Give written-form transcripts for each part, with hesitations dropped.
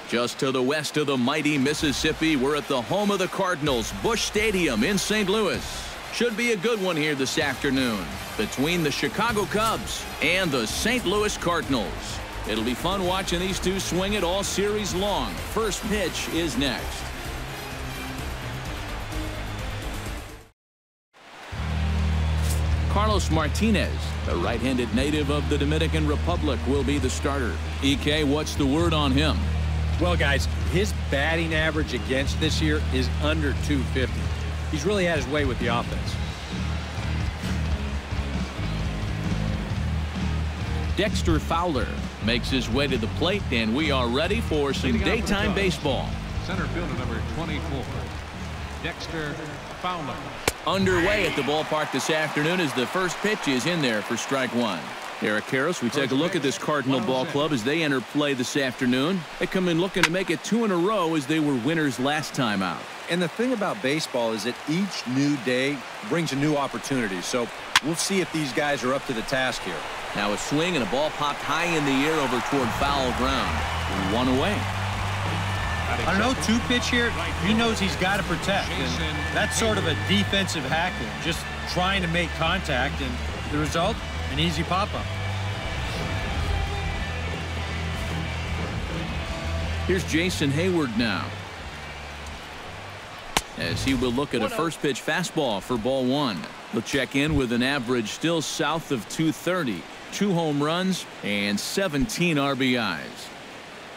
Just to the west of the mighty Mississippi, we're at the home of the Cardinals, Busch Stadium in St. Louis. Should be a good one here this afternoon between the Chicago Cubs and the St. Louis Cardinals. It'll be fun watching these two swing it all series long. First pitch is next. Carlos Martinez, the right-handed native of the Dominican Republic, will be the starter. EK, what's the word on him? Well, guys, his batting average against this year is under 250. He's really had his way with the offense. Dexter Fowler makes his way to the plate, and we are ready for some daytime baseball. Center fielder number 24, Dexter Fowler. Underway at the ballpark this afternoon as the first pitch is in there for strike one. Eric Karros, we take a look at this Cardinal ball club as they enter play this afternoon. They come in looking to make it 2 in a row as they were winners last time out. And the thing about baseball is that each new day brings a new opportunity. So we'll see if these guys are up to the task here. Now a swing and a ball popped high in the air over toward foul ground. 1 away. I don't know, 2-pitch here. He knows he's got to protect. And that's sort of a defensive hackle, just trying to make contact. And the result, an easy pop-up. Here's Jason Hayward now, as he will look at a first pitch fastball for ball 1. He'll check in with an average still south of 230, 2 home runs, and 17 RBIs.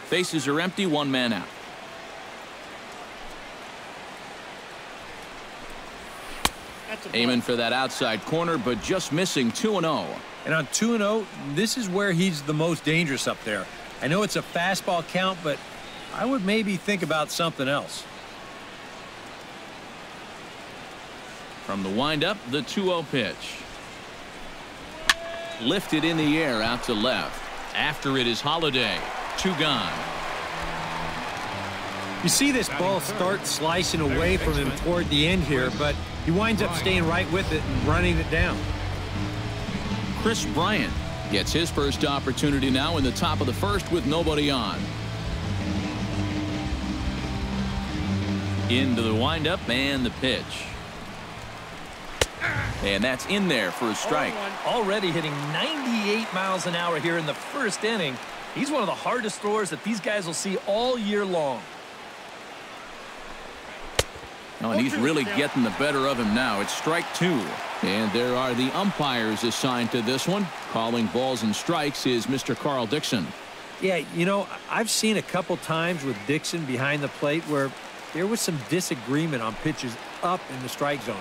Bases are empty, 1 man out. Aiming for that outside corner, but just missing 2-0. And on 2-0, this is where he's the most dangerous up there. I know it's a fastball count, but I would maybe think about something else. From the windup, the 2-0 pitch. Lifted in the air out to left. After it is Holiday. 2 gone. You see this ball start slicing away from him toward the end here, but he winds up staying right with it and running it down. Chris Bryant gets his first opportunity now in the top of the first with nobody on. Into the windup and the pitch. And that's in there for a strike. Already hitting 98 miles an hour here in the first inning. He's one of the hardest throwers that these guys will see all year long. Oh, and he's really getting the better of him now. It's strike 2. And there are the umpires assigned to this one. Calling balls and strikes is Mr. Carl Dixon. Yeah, you know, I've seen a couple times with Dixon behind the plate where there was some disagreement on pitches up in the strike zone.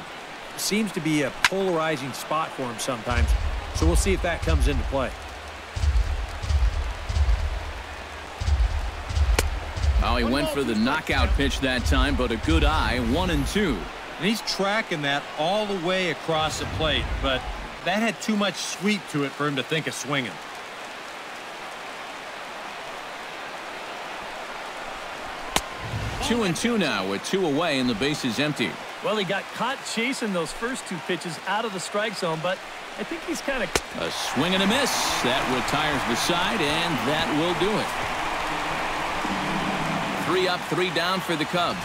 Seems to be a polarizing spot for him sometimes. So we'll see if that comes into play. Oh, he went for the knockout pitch that time, but a good eye. 1-2. And he's tracking that all the way across the plate, but that had too much sweep to it for him to think of swinging. Two and 2 now with 2 away and the base is empty. Well, he got caught chasing those first 2 pitches out of the strike zone, but I think he's kind of... A swing and a miss. That retires the side, and that will do it. 3 up, 3 down for the Cubs.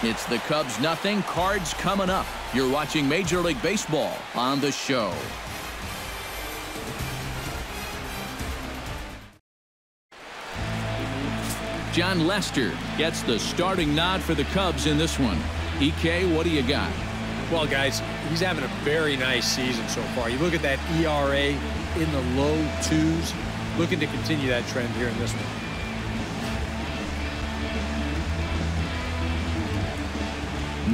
It's the Cubs nothing, Cards coming up. You're watching Major League Baseball on the show. John Lester gets the starting nod for the Cubs in this one. EK, what do you got? Well, guys, he's having a very nice season so far. You look at that ERA in the low 2s. Looking to continue that trend here in this one.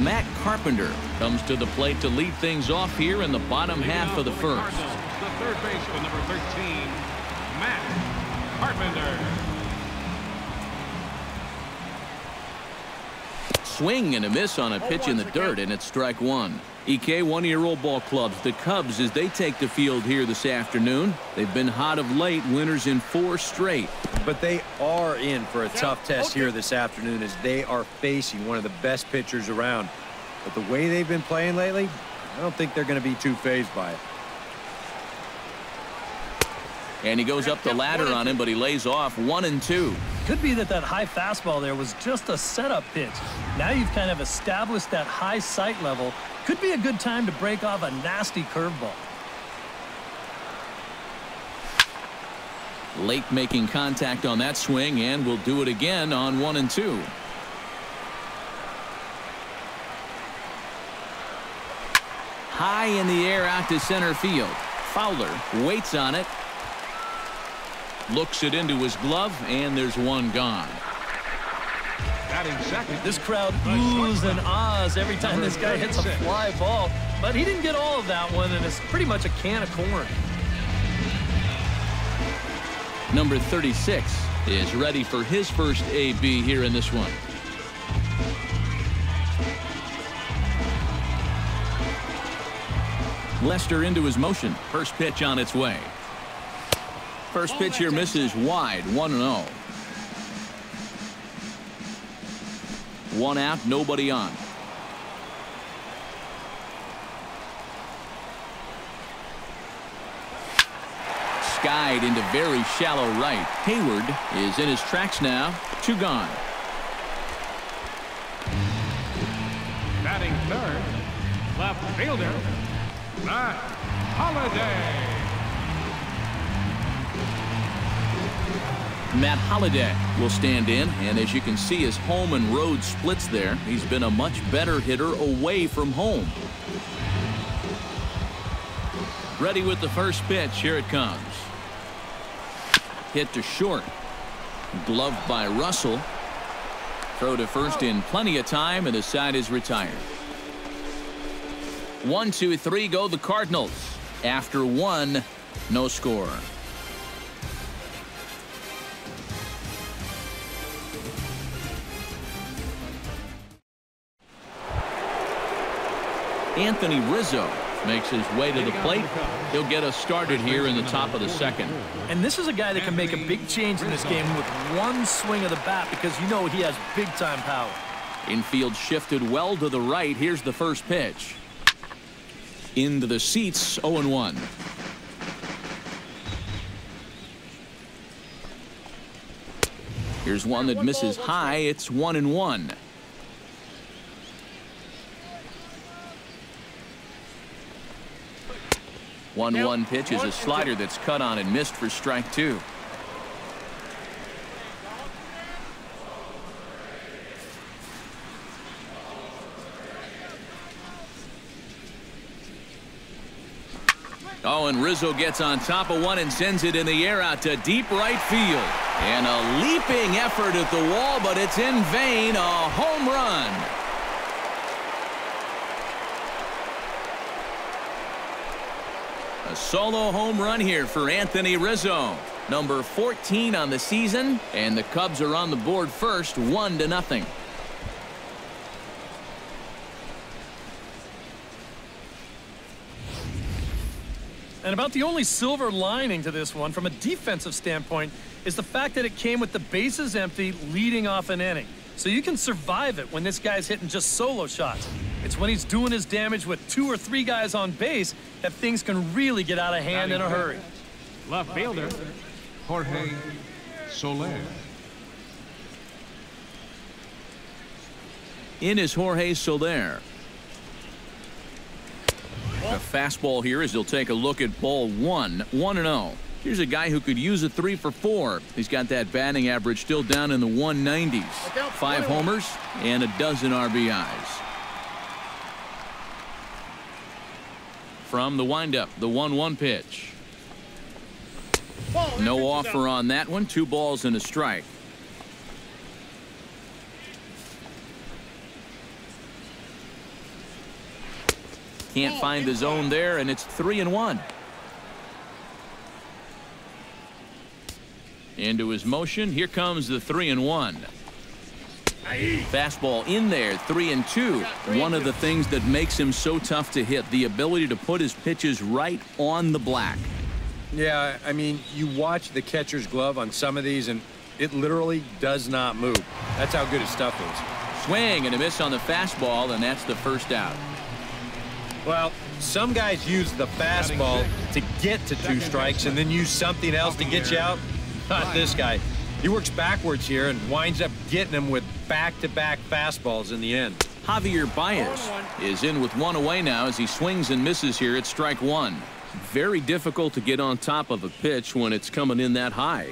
Matt Carpenter comes to the plate to lead things off here in the bottom half of the first. The third baseman, number 13, Matt Carpenter. Swing and a miss on a pitch in the dirt, and it's strike 1. EK, 1-year-old ball clubs. The Cubs, as they take the field here this afternoon, they've been hot of late, winners in 4 straight. But they are in for a tough test here this afternoon as they are facing one of the best pitchers around. But the way they've been playing lately, I don't think they're going to be too fazed by it. And he goes up the ladder on him, but he lays off 1-2. Could be that high fastball there was just a setup pitch. Now you've kind of established that high sight level. Could be a good time to break off a nasty curveball. Late making contact on that swing, and will do it again on 1 and 2. High in the air out to center field. Fowler waits on it. Looks it into his glove, and there's one gone. Batting second. This crowd oohs and ahs every time this guy hits a fly ball. But he didn't get all of that one, and it's pretty much a can of corn. Number 36 is ready for his first AB here in this one. Lester into his motion. First pitch on its way. First pitch here misses wide. 1-0. One out, nobody on. Skied into very shallow right. Hayward is in his tracks now. 2 gone. Batting third, left fielder, Matt Holliday. Matt Holliday will stand in, and as you can see, his home and road splits there. He's been a much better hitter away from home. Ready with the first pitch. Here it comes. Hit to short. Gloved by Russell. Throw to first in plenty of time, and the side is retired. 1, 2, 3 go the Cardinals. After 1, no score. Anthony Rizzo makes his way to the plate. He'll get us started here in the top of the second. And this is a guy that can make a big change in this game with one swing of the bat, because you know he has big-time power. Infield shifted well to the right. Here's the first pitch. Into the seats, 0-1. Here's one that misses high. It's 1-1. 1-1 pitch is a slider that's cut on and missed for strike 2. Oh, and Rizzo gets on top of one and sends it in the air out to deep right field. And a leaping effort at the wall, but it's in vain. A home run. A solo home run here for Anthony Rizzo. Number 14 on the season, and the Cubs are on the board first, 1-0. And about the only silver lining to this one from a defensive standpoint is the fact that it came with the bases empty leading off an inning. So you can survive it when this guy's hitting just solo shots. It's when he's doing his damage with 2 or 3 guys on base that things can really get out of hand in a hurry. Left fielder, Jorge Soler. In is Jorge Soler. A fastball here as he'll take a look at ball 1. 1-0. Here's a guy who could use a 3 for 4. He's got that batting average still down in the 190s. 5 homers and a dozen RBIs. From the windup, the 1-1 pitch. No offer on that one. 2 balls and a strike. Can't find the zone there, and it's 3-1. Into his motion. Here comes the 3-1. Fastball in there, 3-2. One of the things that makes him so tough to hit, the ability to put his pitches right on the black. Yeah, I mean, you watch the catcher's glove on some of these, and it literally does not move. That's how good his stuff is. Swing and a miss on the fastball, and that's the first out. Well, some guys use the fastball to get to 2 strikes and then use something else to get you out. Not this guy. He works backwards here and winds up getting him with back-to-back fastballs in the end. Javier Baez is in with one away now as he swings and misses here at strike one. Very difficult to get on top of a pitch when it's coming in that high.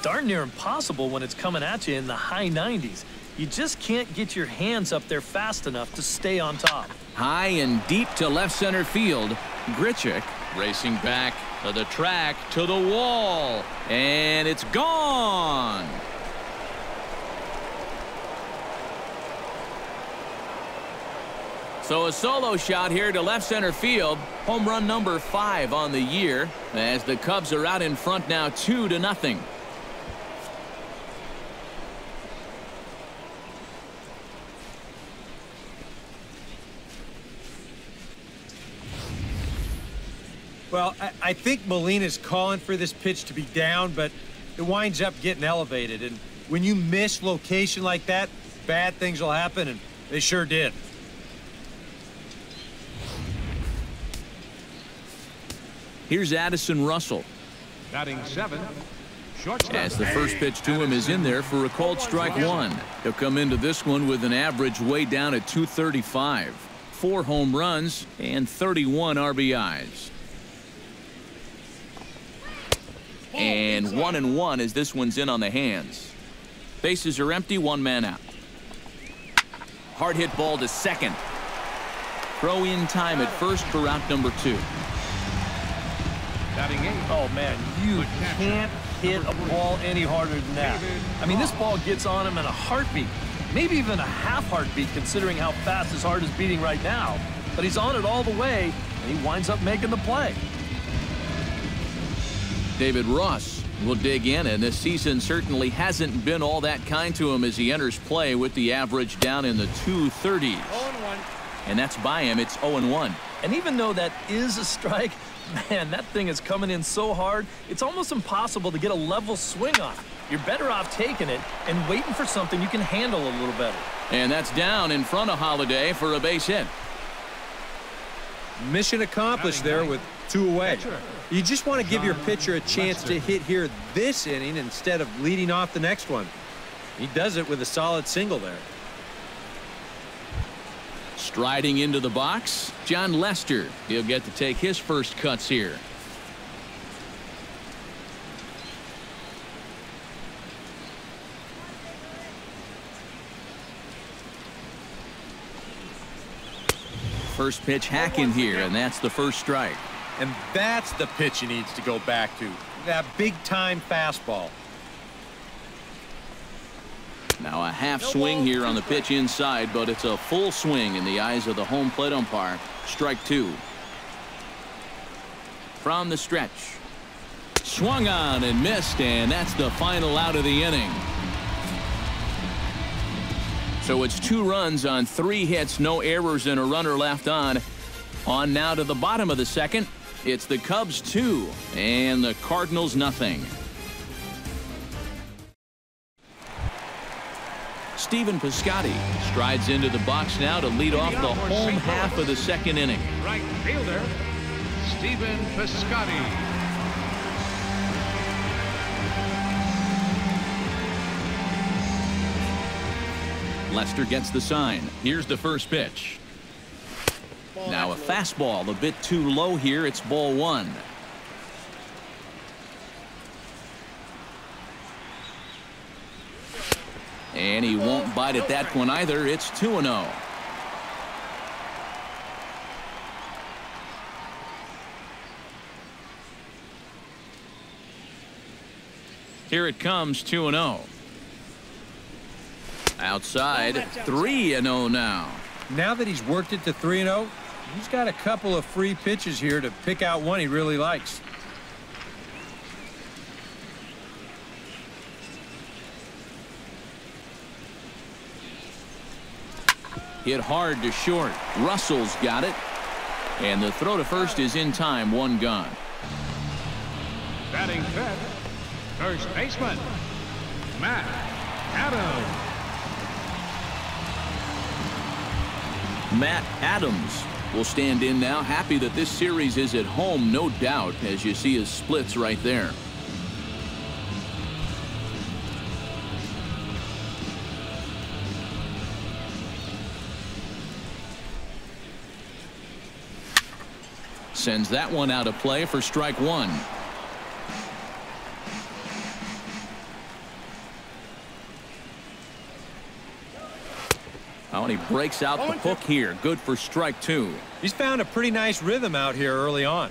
Darn near impossible when it's coming at you in the high 90s. You just can't get your hands up there fast enough to stay on top. High and deep to left center field. Grichuk racing back to the track, to the wall, and it's gone. So a solo shot here to left center field. Home run number 5 on the year as the Cubs are out in front now 2-0. Well, I think Molina's calling for this pitch to be down, but it winds up getting elevated. And when you miss location like that, bad things will happen, and they sure did. Here's Addison Russell. Batting 7, shortstop. As the first pitch to him is in there for a called strike one. He'll come into this one with an average way down at 235. 4 home runs and 31 RBIs. And 1-1 as this one's in on the hands. Bases are empty, 1 man out. Hard hit ball to second. Throw in time at first for out number 2. Batting 8. Oh, man, you can't hit a ball any harder than that. I mean, this ball gets on him in a heartbeat. Maybe even a half heartbeat considering how fast his heart is beating right now. But he's on it all the way, and he winds up making the play. David Ross will dig in, and this season certainly hasn't been all that kind to him as he enters play with the average down in the 230s. 0-1. And that's by him. It's 0-1. And even though that is a strike, man, that thing is coming in so hard, it's almost impossible to get a level swing on. You're better off taking it and waiting for something you can handle a little better. And that's down in front of Holiday for a base hit. Mission accomplished there with 2 away. You just want to give your pitcher a chance to hit here this inning instead of leading off the next one. He does it with a solid single there. Striding into the box, John Lester. He'll get to take his first cuts here. First pitch hacking here, and that's the first strike. And that's the pitch he needs to go back to. That big-time fastball. Now a half swing here on the pitch inside, but it's a full swing in the eyes of the home plate umpire. Strike 2. From the stretch. Swung on and missed, and that's the final out of the inning. So it's 2 runs on 3 hits, no errors, and a runner left on. On now to the bottom of the second. It's the Cubs 2 and the Cardinals nothing. Stephen Piscotty strides into the box now to lead off the home half of the second inning. Right fielder, Stephen Piscotty. Lester gets the sign. Here's the first pitch. Now a fastball a bit too low here. It's ball 1. And he won't bite at that one either. It's 2-0. Here it comes, 2-0. Outside, 3-0 now. Now that he's worked it to 3-0, he's got a couple of free pitches here to pick out one he really likes. Hit hard to short. Russell's got it. And the throw to first is in time. 1 gone. Batting fifth, first baseman, Matt Adams. Matt Adams will stand in now. Happy that this series is at home, no doubt, as you see his splits right there. Sends that one out of play for strike one. Oh, and he breaks out the hook here. Good for strike two. He's found a pretty nice rhythm out here early on.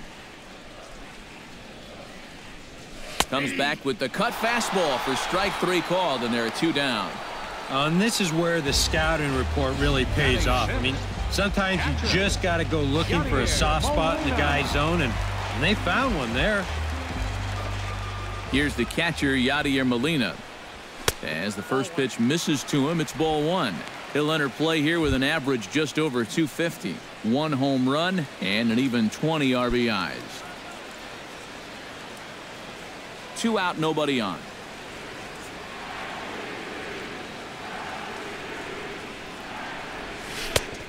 Comes back with the cut fastball for strike three called, and there are two down. And this is where the scouting report really pays off. I mean, sometimes you just got to go looking for a soft spot in the guy's zone, and they found one there. Here's the catcher, Yadier Molina. As the first pitch misses to him, it's ball one. He'll enter play here with an average just over 250. One home run and an even 20 RBIs. Two out, nobody on.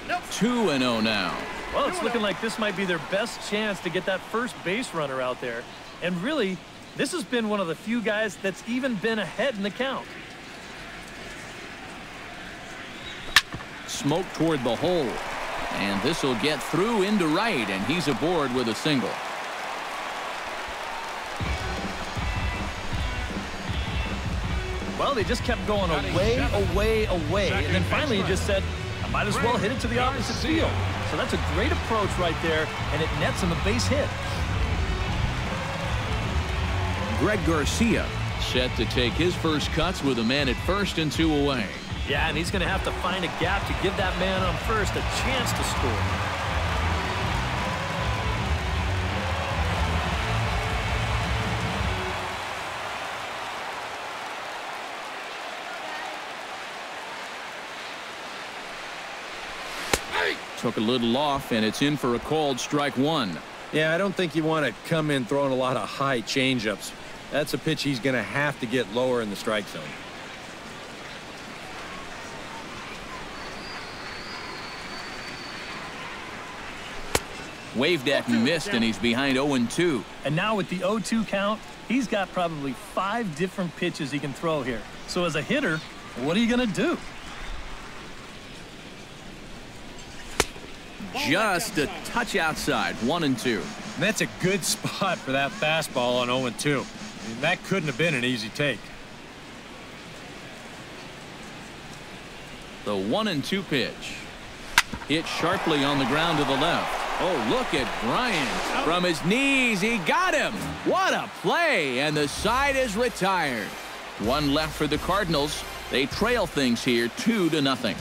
Nope. 2-0 now. Well, it's looking like this might be their best chance to get that first base runner out there. And really, this has been one of the few guys that's even been ahead in the count. Smoke toward the hole. And this will get through into right, and he's aboard with a single. Well, they just kept going away, and then finally he just said, I might as well hit it to the opposite field. So that's a great approach right there, and it nets him a base hit. Greg Garcia set to take his first cuts with a man at first and two away. Yeah, and he's going to have to find a gap to give that man on first a chance to score. Took a little off, and it's in for a called strike one. Yeah, I don't think you want to come in throwing a lot of high changeups. That's a pitch he's going to have to get lower in the strike zone. Waved at and missed, and he's behind 0-2. And now with the 0-2 count, he's got probably 5 different pitches he can throw here. So as a hitter, what are you going to do? Just a touch outside, 1-2. And that's a good spot for that fastball on 0-2. I mean, that couldn't have been an easy take. The 1-2 pitch. Hit sharply on the ground to the left. Oh, look at Bryant. From his knees, he got him. What a play, and the side is retired. One left for the Cardinals. They trail things here 2-0.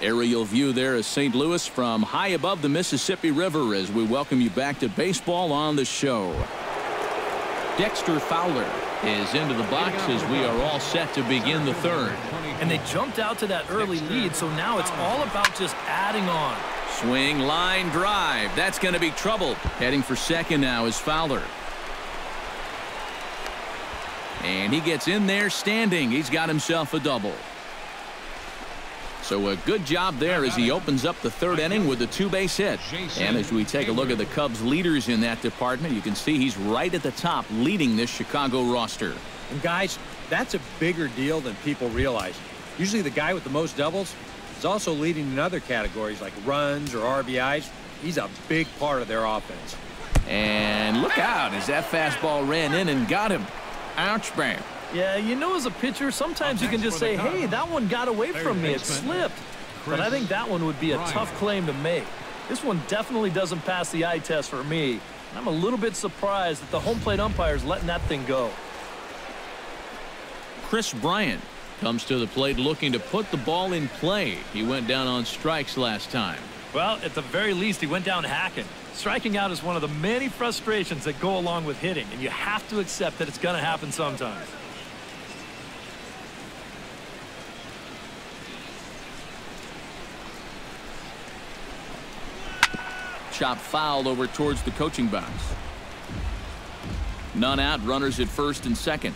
Aerial view there of St. Louis from high above the Mississippi River as we welcome you back to baseball on the show. Dexter Fowler is into the box as we are all set to begin the third. And they jumped out to that early lead, so now it's all about just adding on. Swing, line, drive. That's going to be trouble. Heading for second now is Fowler. And he gets in there standing. He's got himself a double. So a good job there as he opens up the third inning with a 2-base hit. And as we take a look at the Cubs leaders in that department, you can see he's right at the top leading this Chicago roster. And guys, that's a bigger deal than people realize. Usually the guy with the most doubles is also leading in other categories like runs or RBIs. He's a big part of their offense. And look out as that fastball ran in and got him. Ouch, man. Yeah, you know, as a pitcher, sometimes you can just say, hey, that one got away from me. It slipped. But I think that one would be a tough claim to make. This one definitely doesn't pass the eye test for me. And I'm a little bit surprised that the home plate umpire's letting that thing go. Chris Bryant comes to the plate looking to put the ball in play. He went down on strikes last time. Well, at the very least, he went down hacking. Striking out is one of the many frustrations that go along with hitting, and you have to accept that it's going to happen sometimes. Chop foul over towards the coaching box. None out, runners at first and second.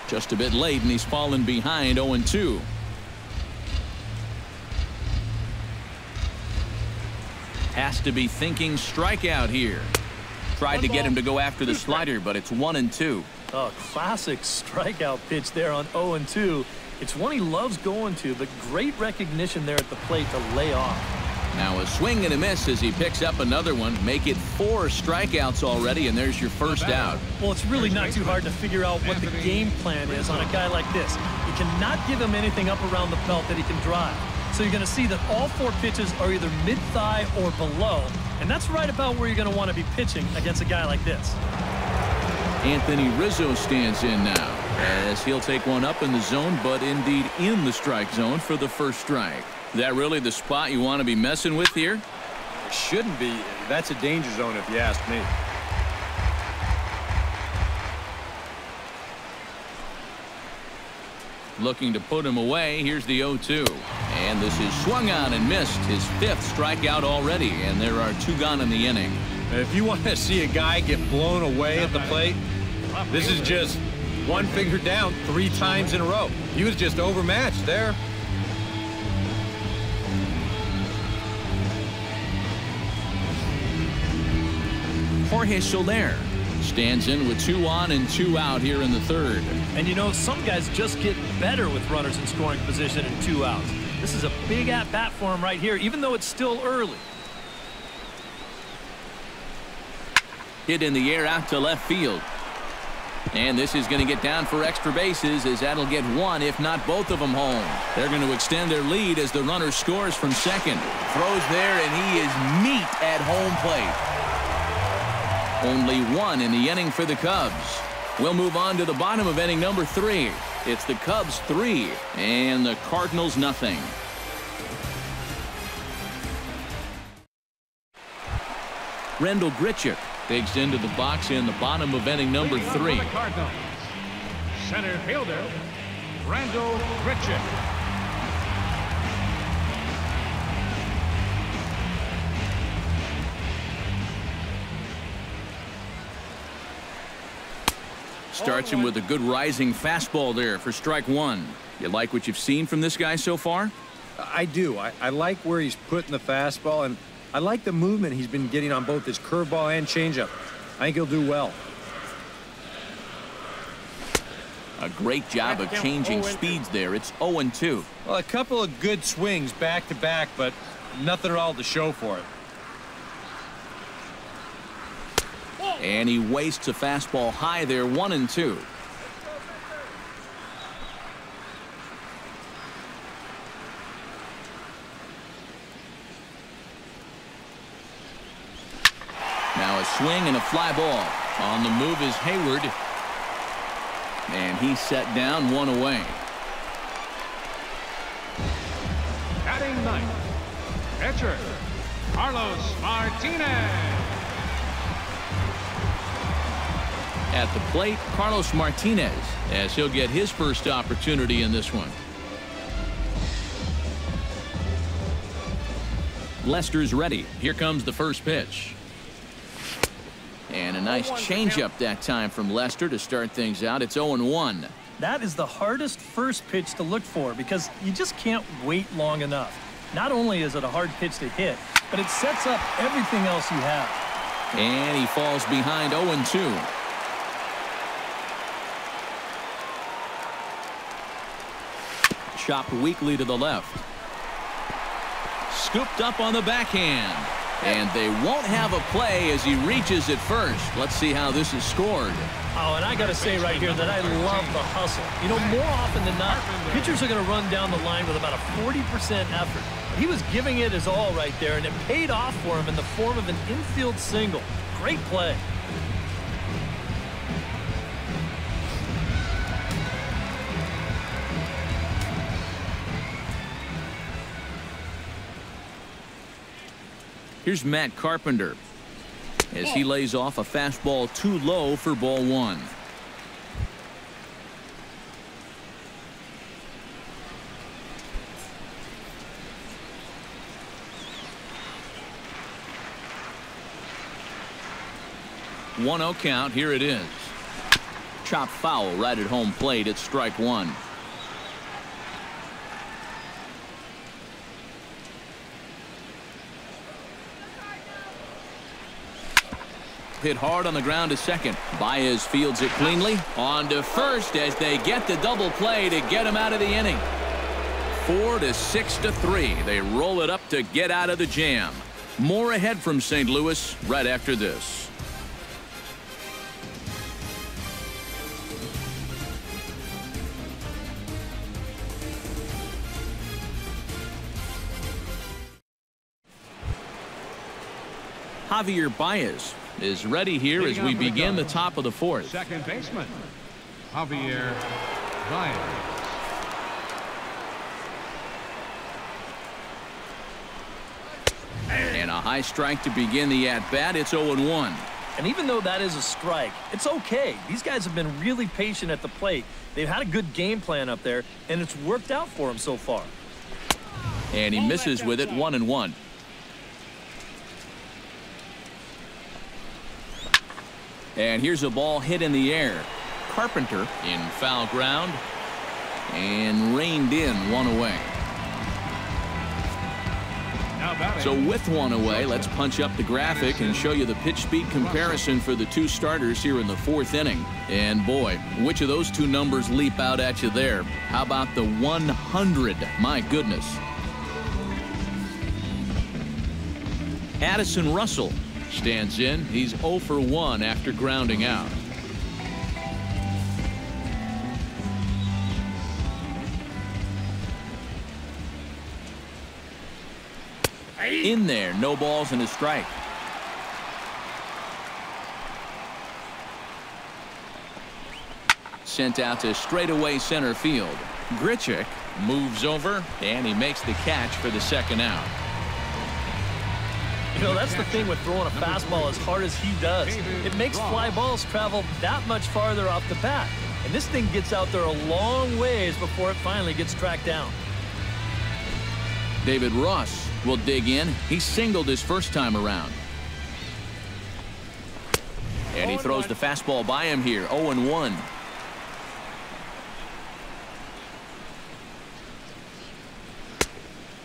Just a bit late, and he's fallen behind 0-2. Has to be thinking strikeout here. Tried to get him to go after the slider, but it's 1-2. Oh, classic strikeout pitch there on 0-2. It's one he loves going to, but great recognition there at the plate to lay off. Now a swing and a miss as he picks up another one. Make it 4 strikeouts already, and there's your first out. Well, it's really not too hard to figure out what the game plan is on a guy like this. You cannot give him anything up around the belt that he can drive. So you're going to see that all 4 pitches are either mid-thigh or below, and that's right about where you're going to want to be pitching against a guy like this. Anthony Rizzo stands in now as he'll take one up in the zone, but indeed in the strike zone for the first strike. Is that really the spot you want to be messing with here? It shouldn't be. That's a danger zone if you ask me. Looking to put him away. Here's the 0-2. And this is swung on and missed. His 5th strikeout already, and there are 2 gone in the inning. If you want to see a guy get blown away at the plate, this is just one finger down 3 times in a row. He was just overmatched there. Jorge Soler stands in with 2 on and 2 out here in the 3rd. And you know, some guys just get better with runners in scoring position and 2 outs. This is a big at-bat for him right here, even though it's still early. Hit in the air out to left field. And this is going to get down for extra bases, as that'll get 1, if not both of them, home. They're going to extend their lead as the runner scores from second. Throws there, and he is meat at home plate. Only 1 in the inning for the Cubs. We'll move on to the bottom of inning number 3. It's the Cubs 3 and the Cardinals nothing. Rendell Grichuk digs into the box in the bottom of inning number 3. Center fielder, Rendell Grichuk. Starts him with a good rising fastball there for strike 1. You like what you've seen from this guy so far? I do. I like where he's putting the fastball, and I like the movement he's been getting on both his curveball and changeup. I think he'll do well. A great job of changing speeds there. It's 0-2. Well, a couple of good swings back-to-back, but nothing at all to show for it. And he wastes a fastball high there, 1-2. Now a swing and a fly ball. On the move is Hayward. And he's set down, 1 away. Batting 9th, pitcher, Carlos Martinez. At the plate, Carlos Martinez, as he'll get his first opportunity in this one. Lester's ready. Here comes the first pitch. And a nice changeup that time from Lester to start things out. It's 0-1. That is the hardest first pitch to look for because you just can't wait long enough. Not only is it a hard pitch to hit, but it sets up everything else you have. And he falls behind 0-2. Chopped weakly to the left. Scooped up on the backhand. And they won't have a play as he reaches it first. Let's see how this is scored. Oh, and I got to say right here that I love the hustle. You know, more often than not, pitchers are going to run down the line with about a 40% effort. He was giving it his all right there, and it paid off for him in the form of an infield single. Great play. Here's Matt Carpenter as he lays off a fastball too low for ball 1. One 0 count. Here it is. Chopped foul right at home plate. It's strike 1. hit hard on the ground to second. Baez fields it cleanly. On to first as they get the double play to get him out of the inning. 4-6-3. They roll it up to get out of the jam. More ahead from St. Louis right after this. Javier Baez is ready here as we begin the top of the fourth. Second baseman, Javier Baez. And a high strike to begin the at-bat. It's 0-1. And even though that is a strike, it's okay. These guys have been really patient at the plate. They've had a good game plan up there, and it's worked out for them so far. And he misses with it, 1-1. And here's a ball hit in the air. Carpenter in foul ground and reined in, one away. So with one away, let's punch up the graphic and show you the pitch speed comparison for the two starters here in the fourth inning. And boy, which of those two numbers leap out at you there? How about the 100? My goodness. Addison Russell stands in. He's 0 for 1 after grounding out. In there, no balls and a strike. Sent out to straightaway center field. Grichuk moves over and he makes the catch for the second out. You know, that's the thing with throwing a fastball as hard as he does. It makes fly balls travel that much farther off the bat. And this thing gets out there a long ways before it finally gets tracked down. David Ross will dig in. He singled his first time around. And he throws the fastball by him here, 0-1.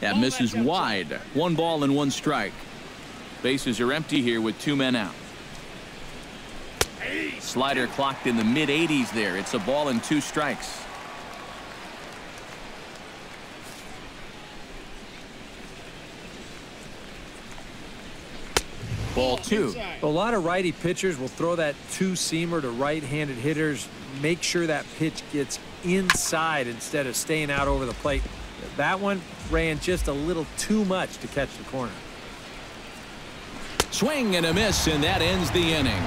That misses wide. 1 ball and 1 strike. Bases are empty here with 2 men out. Slider clocked in the mid-80s there. It's a ball and 2 strikes. Ball 2. A lot of righty pitchers will throw that two-seamer to right-handed hitters. Make sure that pitch gets inside instead of staying out over the plate. That one ran just a little too much to catch the corner. Swing and a miss, and that ends the inning.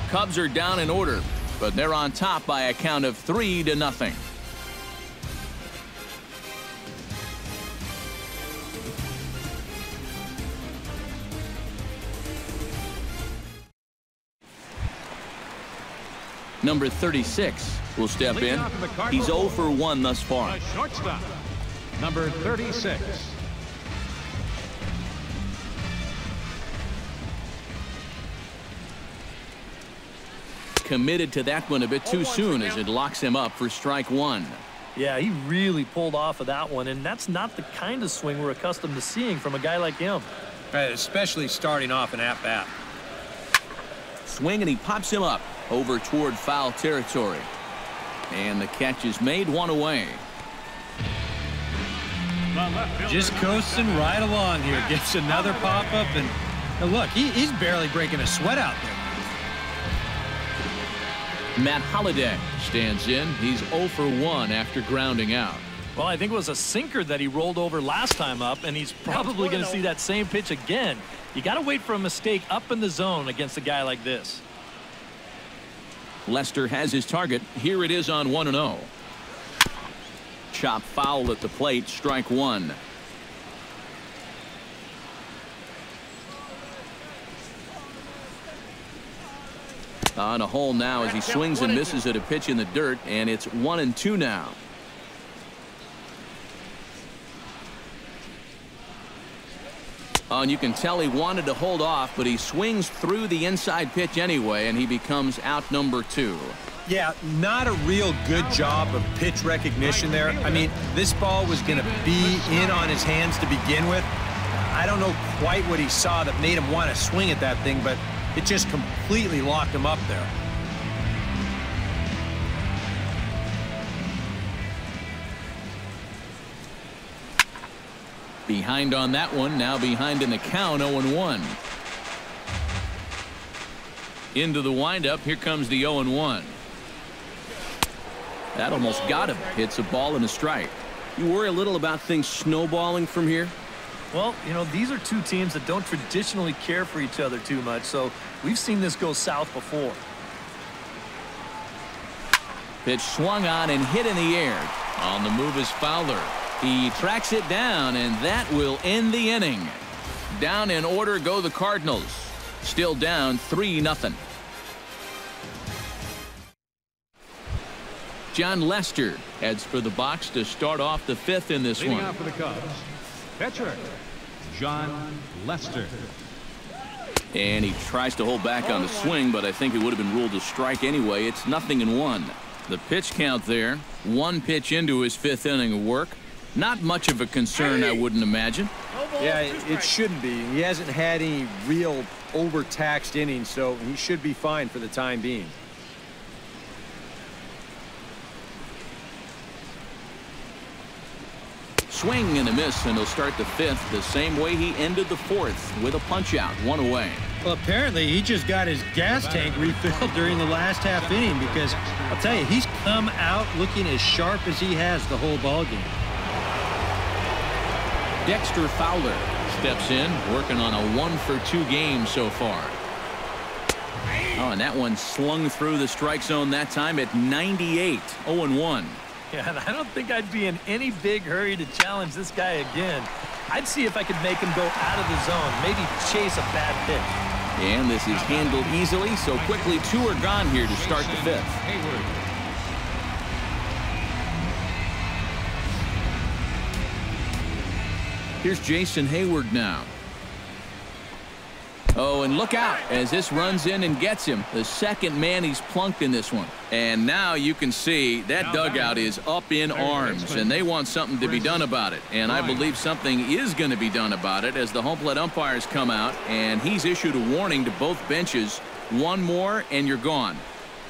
Cubs are down in order, but they're on top by a count of 3-0. Number 36 will step in. He's 0 for 1 thus far. The shortstop, number 36. Committed to that one a bit too soon as it locks him up for strike 1. Yeah, he really pulled off of that one, and that's not the kind of swing we're accustomed to seeing from a guy like him. Right, especially starting off an at-bat. Swing, and he pops him up over toward foul territory. And the catch is made, 1 away. Just coasting right along here. Gets another pop-up, and look, he's barely breaking a sweat out there. Matt Holliday stands in. He's 0 for 1 after grounding out. Well, I think it was a sinker that he rolled over last time up, and he's probably going to see that same pitch again. You got to wait for a mistake up in the zone against a guy like this. Lester has his target. Here it is on 1-0. Chop foul at the plate, strike 1. On a hole now as he swings and misses at a pitch in the dirt, and it's 1-2 now. And you can tell he wanted to hold off, but he swings through the inside pitch anyway, and he becomes out number 2. Yeah, not a real good job of pitch recognition there. I mean, this ball was going to be in on his hands to begin with. I don't know quite what he saw that made him want to swing at that thing, but it just completely locked him up there. Behind on that one, now behind in the count, 0-1. Into the windup, here comes the 0-1. That almost got him. Hits a ball and a strike. You worry a little about things snowballing from here? Well, you know, these are two teams that don't traditionally care for each other too much, so we've seen this go south before. Pitch swung on and hit in the air. On the move is Fowler. He tracks it down, and that will end the inning. Down in order go the Cardinals. Still down 3-0. John Lester heads for the box to start off the fifth in this Leading one. out for the Cubs, pitcher John Lester. And he tries to hold back on the swing, but I think it would have been ruled a strike anyway. It's 0-1. The pitch count there. One pitch into his fifth inning of work. Not much of a concern, I wouldn't imagine. Yeah, it shouldn't be. He hasn't had any real overtaxed innings, so he should be fine for the time being. Swing and a miss, and he'll start the fifth the same way he ended the fourth, with a punch out, one away. Well, apparently he just got his gas tank refilled during the last half inning, because I'll tell you, he's come out looking as sharp as he has the whole ball game. Dexter Fowler steps in, working on a 1-for-2 game so far. Oh, and that one slung through the strike zone that time at 98, 0-1. Yeah, and I don't think I'd be in any big hurry to challenge this guy again. I'd see if I could make him go out of the zone, maybe chase a bad pitch. And this is handled easily, so quickly two are gone here to start the fifth. Hayward. Here's Jason Hayward now. Oh, and look out as this runs in and gets him. The second man he's plunked in this one. And now you can see that dugout is up in arms, and they want something to be done about it. And I believe something is going to be done about it as the home plate umpires come out, and he's issued a warning to both benches. One more, and you're gone.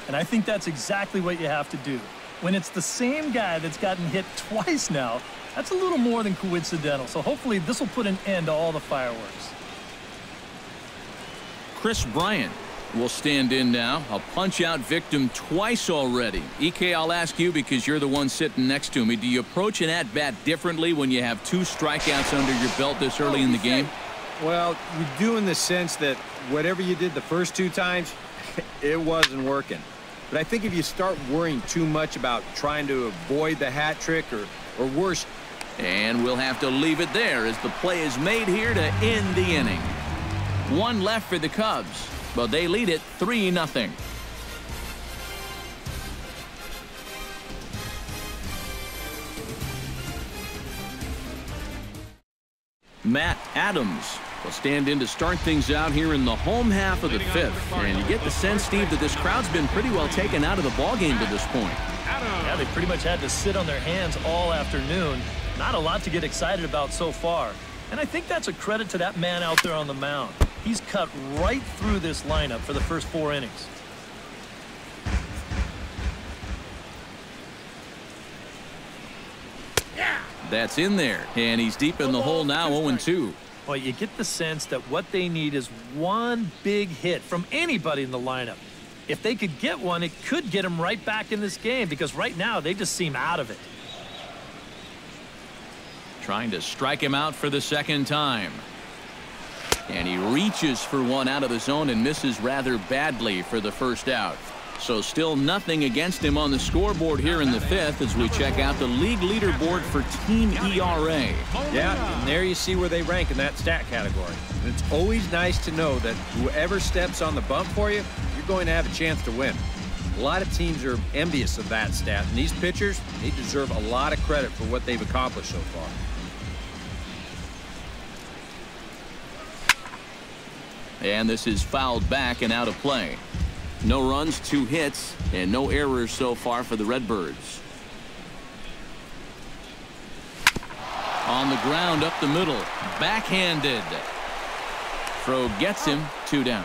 And I think that's exactly what you have to do. When it's the same guy that's gotten hit twice now, that's a little more than coincidental. So hopefully this will put an end to all the fireworks. Chris Bryant will stand in now. A punch-out victim twice already. EK, I'll ask you because you're the one sitting next to me. Do you approach an at-bat differently when you have two strikeouts under your belt this early in the game? Well, you do in the sense that whatever you did the first two times, it wasn't working. But I think if you start worrying too much about trying to avoid the hat trick or worse. And we'll have to leave it there as the play is made here to end the inning. One left for the Cubs, but they lead it 3-0. Matt Adams will stand in to start things out here in the home half of the fifth. And you get the sense, Steve, that this crowd's been pretty well taken out of the ballgame to this point. Yeah, they pretty much had to sit on their hands all afternoon. Not a lot to get excited about so far. And I think that's a credit to that man out there on the mound. He's cut right through this lineup for the first 4 innings. That's in there, and he's deep in the hole now, 0-2. Well, you get the sense that what they need is one big hit from anybody in the lineup. If they could get one, it could get them right back in this game, because right now they just seem out of it. Trying to strike him out for the second time. And he reaches for one out of the zone and misses rather badly for the first out. So still nothing against him on the scoreboard here in the fifth as we check out the league leaderboard for team ERA. Yeah, and there you see where they rank in that stat category. And it's always nice to know that whoever steps on the bump for you, you're going to have a chance to win. A lot of teams are envious of that stat, and these pitchers, they deserve a lot of credit for what they've accomplished so far. And this is fouled back and out of play. No runs, 2 hits, and no errors so far for the Redbirds. On the ground up the middle. Backhanded. Throw gets him. 2 down.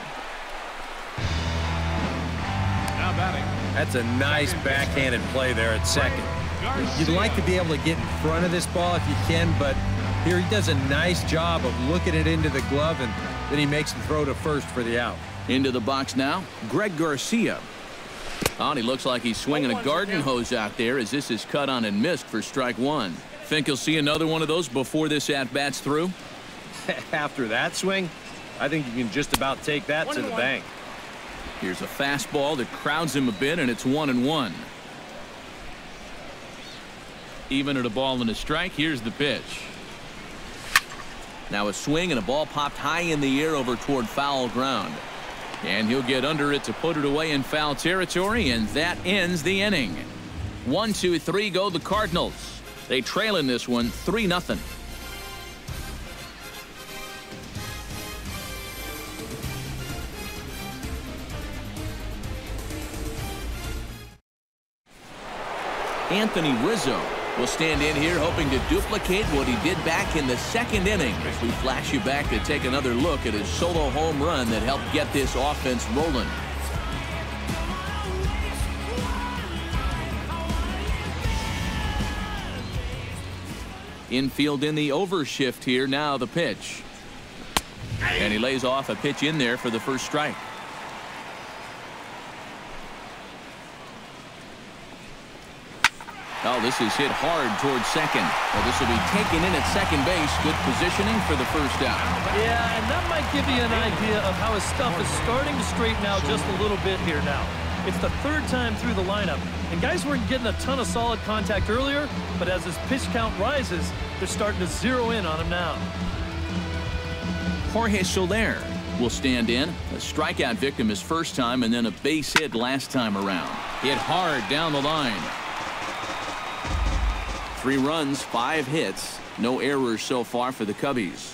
Now batting. That's a nice backhanded play there at second. You'd like to be able to get in front of this ball if you can, but here he does a nice job of looking it into the glove, and then he makes the throw to first for the out. Into the box now, Greg Garcia. Oh, and he looks like he's swinging a garden hose out there as this is cut on and missed for strike 1. Think he'll see another one of those before this at-bat's through? After that swing, I think you can just about take that to the bank. Here's a fastball that crowds him a bit, and it's 1-1. Even at a ball and a strike, here's the pitch. Now a swing and a ball popped high in the air over toward foul ground. And he'll get under it to put it away in foul territory, and that ends the inning. 1-2-3 go the Cardinals. They trail in this one 3-0. Anthony Rizzo will stand in here hoping to duplicate what he did back in the second inning as we flash you back to take another look at his solo home run that helped get this offense rolling. Infield in the overshift here. Now the pitch. And he lays off a pitch in there for the first strike. Oh, this is hit hard towards second. Well, this will be taken in at second base. Good positioning for the first out. Yeah, and that might give you an idea of how his stuff is starting to straighten out just a little bit here now. It's the third time through the lineup, and guys weren't getting a ton of solid contact earlier, but as his pitch count rises, they're starting to zero in on him now. Jorge Soler will stand in. A strikeout victim his first time, and then a base hit last time around. Hit hard down the line. 3 runs, 5 hits, no errors so far for the Cubbies.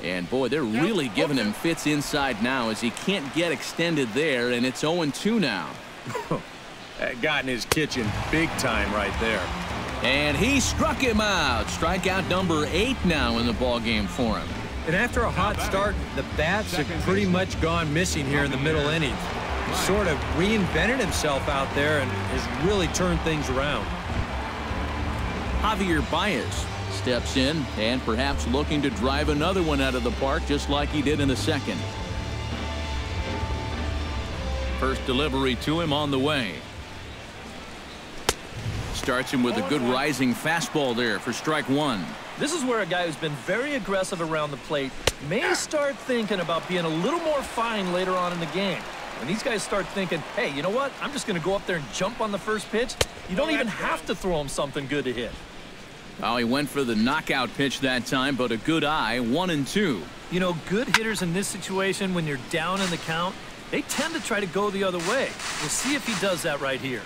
And boy, they're really giving him fits inside now as he can't get extended there, and it's 0-2 now. That got in his kitchen big time right there. And he struck him out. Strikeout number 8 now in the ballgame for him. And after a hot start, the bats have pretty much gone missing here in the middle innings. He sort of reinvented himself out there and has really turned things around. Javier Baez steps in and perhaps looking to drive another one out of the park just like he did in the second. First delivery to him on the way. Starts him with a good rising fastball there for strike 1. This is where a guy who's been very aggressive around the plate may start thinking about being a little more fine later on in the game. When these guys start thinking, hey, you know what? I'm just going to go up there and jump on the first pitch. You don't even have to throw him something good to hit. Oh, he went for the knockout pitch that time, but a good eye. 1-2. You know, good hitters in this situation, when you're down in the count, they tend to try to go the other way. We'll see if he does that right here.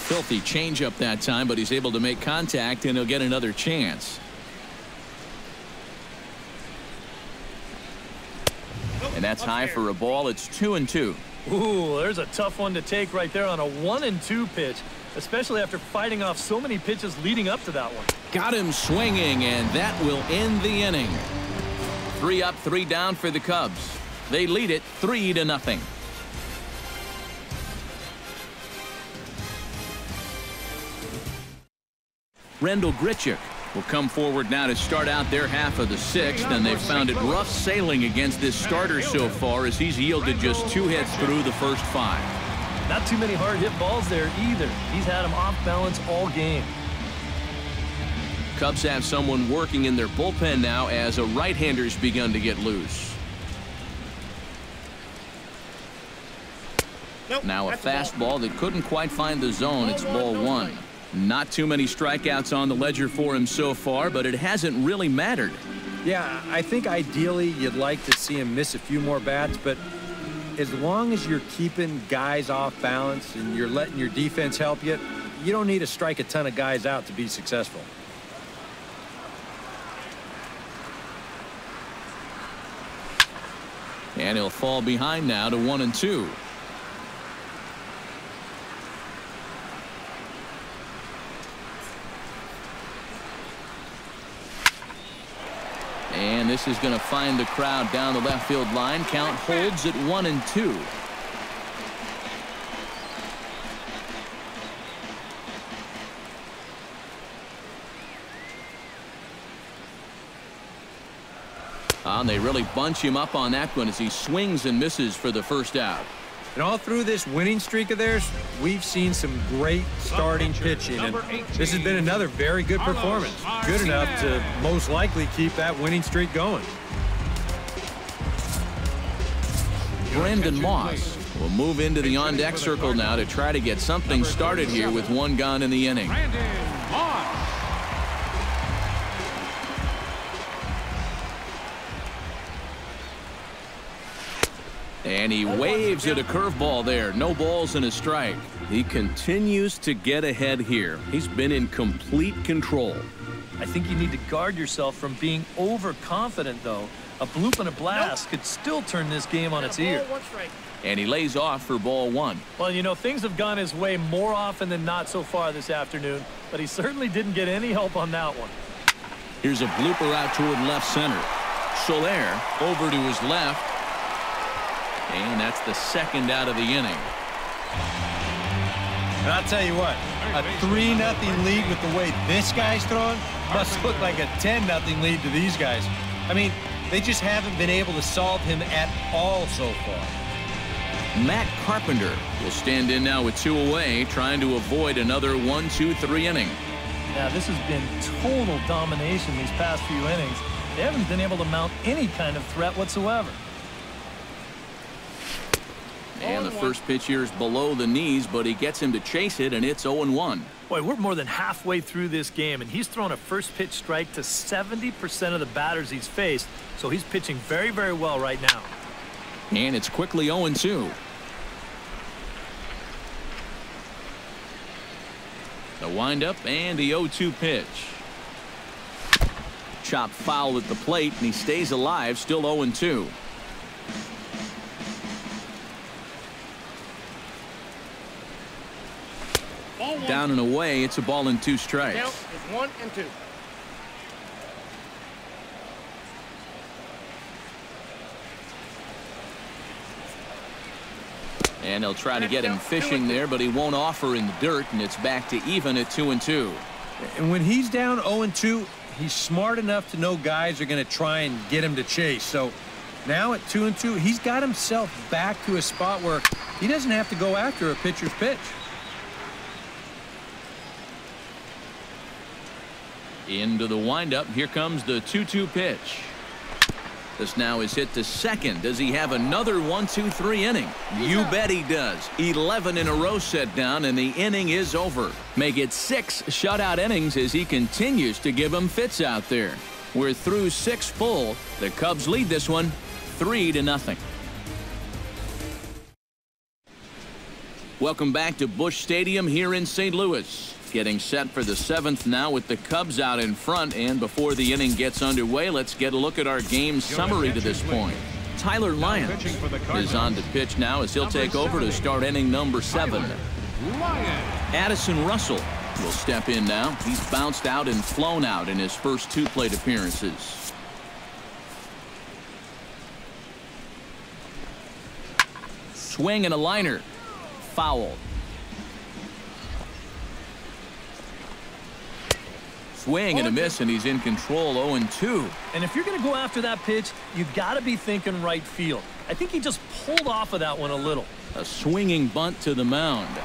Filthy changeup that time, but he's able to make contact, and he'll get another chance. And that's high for a ball. It's 2-2. Ooh, there's a tough one to take right there on a 1-2 pitch, especially after fighting off so many pitches leading up to that one. Got him swinging, and that will end the inning. 3 up, 3 down for the Cubs. They lead it 3-0. Rendell Grichuk will come forward now to start out their half of the 6th, and they've found it rough sailing against this starter so far as he's yielded just 2 hits through the first 5. Not too many hard hit balls there either. He's had him off balance all game. Cubs have someone working in their bullpen now as a right-hander's begun to get loose. Now a fastball that couldn't quite find the zone. It's ball 1. Not too many strikeouts on the ledger for him so far, but it hasn't really mattered. Yeah, I think ideally you'd like to see him miss a few more bats, but as long as you're keeping guys off balance and you're letting your defense help you, you don't need to strike a ton of guys out to be successful. And he'll fall behind now to 1-2. And this is going to find the crowd down the left field line. Count holds at 1-2. And they really bunch him up on that one as he swings and misses for the first out. And all through this winning streak of theirs, we've seen some great starting pitching. And this has been another very good performance. Good enough to most likely keep that winning streak going. Brendan Moss will move into the on-deck circle now to try to get something started here with one gone in the inning. And he waves at a curveball there. No balls and a strike. He continues to get ahead here. He's been in complete control. I think you need to guard yourself from being overconfident, though. A bloop and a blast could still turn this game on its ear. And he lays off for ball one. Well, you know, things have gone his way more often than not so far this afternoon, but he certainly didn't get any help on that one. Here's a blooper out toward left center. Soler over to his left. And that's the second out of the inning. And I'll tell you what, a 3-0 lead with the way this guy's throwing must look like a 10-0 lead to these guys. I mean, they just haven't been able to solve him at all so far. Matt Carpenter will stand in now with 2 away, trying to avoid another 1-2-3 inning. Now, this has been total domination these past few innings. They haven't been able to mount any kind of threat whatsoever. And the first pitch here is below the knees, but he gets him to chase it, and it's 0-1. Boy, we're more than halfway through this game, and he's thrown a first pitch strike to 70% of the batters he's faced, so he's pitching very, very well right now. And it's quickly 0-2. The windup and the 0-2 pitch. Chopped foul at the plate, and he stays alive, still 0-2. Down and away, it's a ball and 2 strikes. Count is 1-2. And they'll try to get him fishing there, but he won't offer in the dirt, and it's back to even at 2-2. And when he's down 0-2, he's smart enough to know guys are going to try and get him to chase. So now at 2-2, he's got himself back to a spot where he doesn't have to go after a pitcher's pitch. Into the windup. Here comes the 2-2 pitch. This now is hit to second. Does he have another 1-2-3 inning? You bet he does. 11 in a row set down, and the inning is over. Make it 6 shutout innings as he continues to give them fits out there. We're through 6 full. The Cubs lead this one 3-0. Welcome back to Busch Stadium here in St. Louis. Getting set for the 7th now with the Cubs out in front. And before the inning gets underway, let's get a look at our game summary to this point. Tyler Lyons is on to pitch now as he'll take over to start inning number 7. Addison Russell will step in now. He's bounced out and flown out in his first 2 plate appearances. Swing and a liner. Foul. Swing and a miss, and he's in control. 0-2. And if you're going to go after that pitch, you got to be thinking right field. I think he just pulled off of that one a little. A swinging bunt to the mound.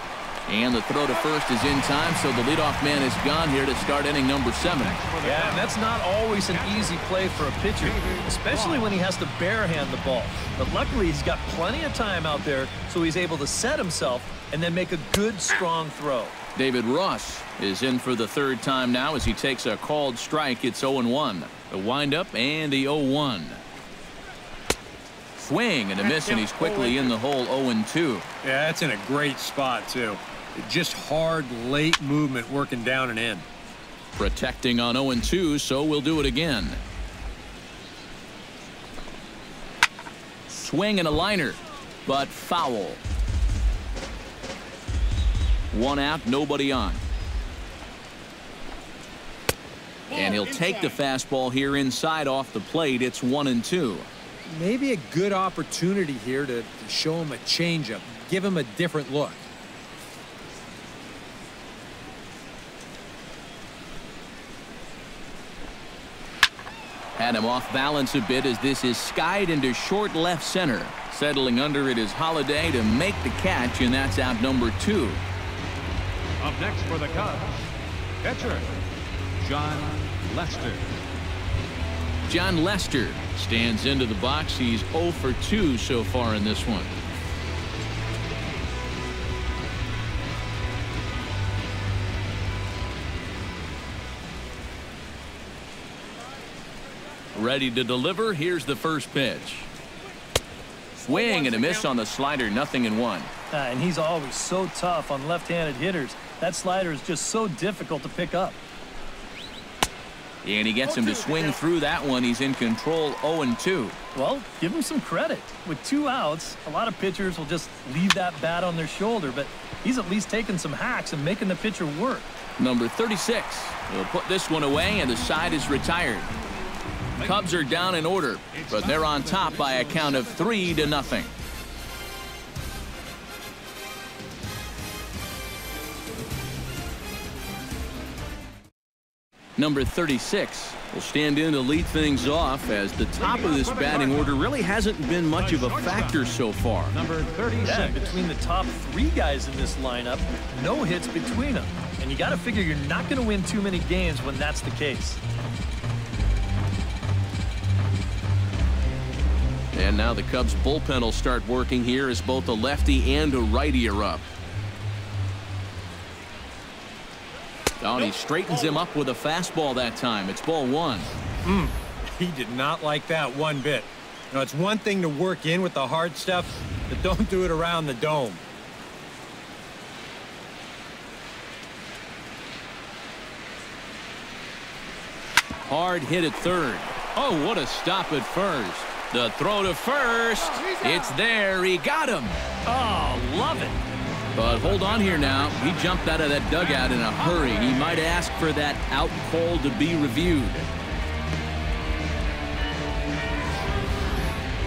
And the throw to first is in time, so the leadoff man is gone here to start inning number 7. Yeah, and that's not always an easy play for a pitcher, especially when he has to barehand the ball. But luckily, he's got plenty of time out there, so he's able to set himself and then make a good, strong throw. David Ross is in for the 3rd time now as he takes a called strike. It's 0-1. The windup and the 0-1. Swing and a miss, and he's quickly in the hole. 0-2. Yeah, that's in a great spot, too. Just hard, late movement working down and in. Protecting on 0-2, so we'll do it again. Swing and a liner, but foul. 1 out, nobody on. And And he'll take the fastball here inside off the plate. It's 1-2. Maybe a good opportunity here to show him a changeup, give him a different look. Had him off balance a bit as this is skied into short left center. Settling under it is Holiday to make the catch, and that's out number 2. Up next for the Cubs, catcher, John Lester. John Lester stands into the box. He's 0 for 2 so far in this one. Ready to deliver. Here's the first pitch. Swing and a miss on the slider. 0-1. And he's always so tough on left-handed hitters. That slider is just so difficult to pick up. And he gets him to swing through that one. He's in control. 0-2. Well, give him some credit. With 2 outs, a lot of pitchers will just leave that bat on their shoulder, but he's at least taking some hacks and making the pitcher work. Number 36. He'll put this one away, and the side is retired. Cubs are down in order, but they're on top by a count of 3-0. Number 36 will stand in to lead things off, as the top of this batting order really hasn't been much of a factor so far. Number 36. Yeah, between the top 3 guys in this lineup, no hits between them. And you got to figure you're not going to win too many games when that's the case. And now the Cubs bullpen will start working here as both a lefty and a righty are up. Oh, and he straightens him up with a fastball that time. It's ball 1. He did not like that one bit. You know, it's one thing to work in with the hard stuff, but don't do it around the dome. Hard hit at third. Oh, what a stop at first. The throw to first. It's there. He got him. Oh, love it. But hold on here now. He jumped out of that dugout in a hurry. He might ask for that out call to be reviewed.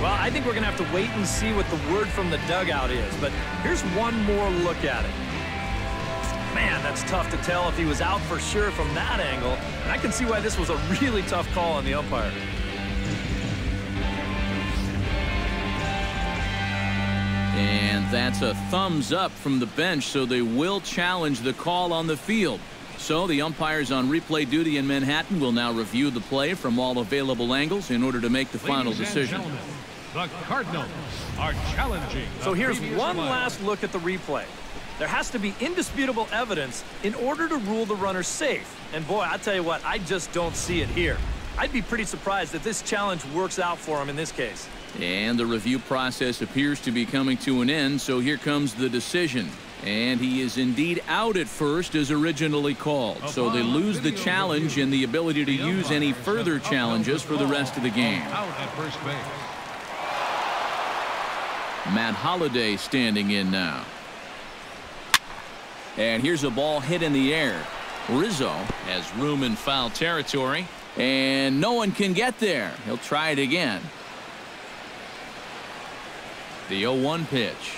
Well, I think we're going to have to wait and see what the word from the dugout is. But here's one more look at it. Man, that's tough to tell if he was out for sure from that angle. And I can see why this was a really tough call on the umpire. And that's a thumbs up from the bench, so they will challenge the call on the field. So the umpires on replay duty in Manhattan will now review the play from all available angles in order to make the final decision. The Cardinals are challenging. So here's one last look at the replay. There has to be indisputable evidence in order to rule the runner safe. And boy, I tell you what, I just don't see it here. I'd be pretty surprised if this challenge works out for him in this case. And the review process appears to be coming to an end, so here comes the decision. And he is indeed out at first as originally called. So they lose the challenge and the ability to use any further challenges for the rest of the game. Out at first base. Matt Holliday standing in now. And here's a ball hit in the air. Rizzo has room in foul territory, and no one can get there. He'll try it again. The 0-1 pitch.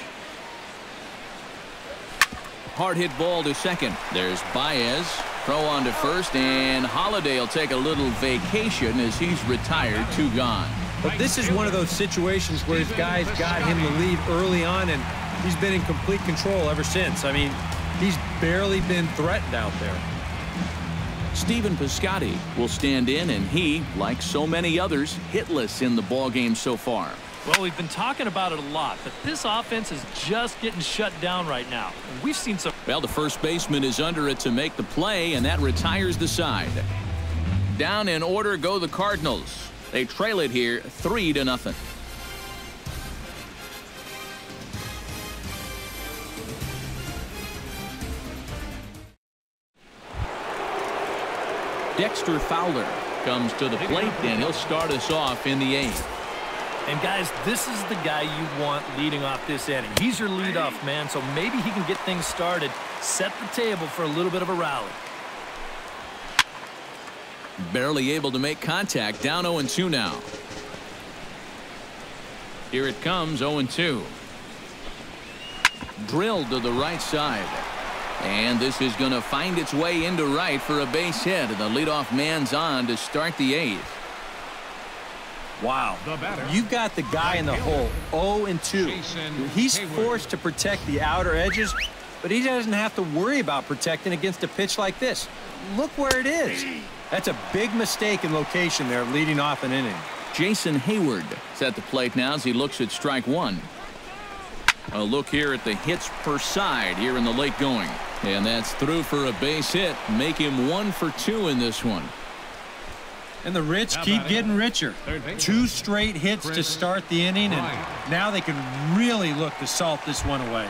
Hard hit ball to second. There's Baez. Throw on to first, and Holliday will take a little vacation as he's retired. 2 gone. But this is one of those situations where his guys got him the lead early on, and he's been in complete control ever since. I mean, he's barely been threatened out there. Stephen Piscotty will stand in, and he, like so many others, hitless in the ballgame so far. Well, we've been talking about it a lot, but this offense is just getting shut down right now. And we've seen some... Well, the first baseman is under it to make the play, and that retires the side. Down in order go the Cardinals. They trail it here 3-0. Dexter Fowler comes to the plate, and he'll start us off in the 8th. And guys, this is the guy you want leading off this inning. He's your leadoff man, so maybe he can get things started, set the table for a little bit of a rally. Barely able to make contact. Down 0-2 now. Here it comes, 0-2. Drilled to the right side. And this is going to find its way into right for a base hit. And the leadoff man's on to start the 8th. Wow. You've got the guy in the hole, 0-2. He's forced to protect the outer edges, but he doesn't have to worry about protecting against a pitch like this. Look where it is. That's a big mistake in location there, leading off an inning. Jason Hayward is at the plate now as he looks at strike 1. A look here at the hits per side here in the late going. And that's through for a base hit. Make him 1 for 2 in this one. And the rich keep getting richer. 2 straight hits to start the inning, and now they can really look to salt this one away.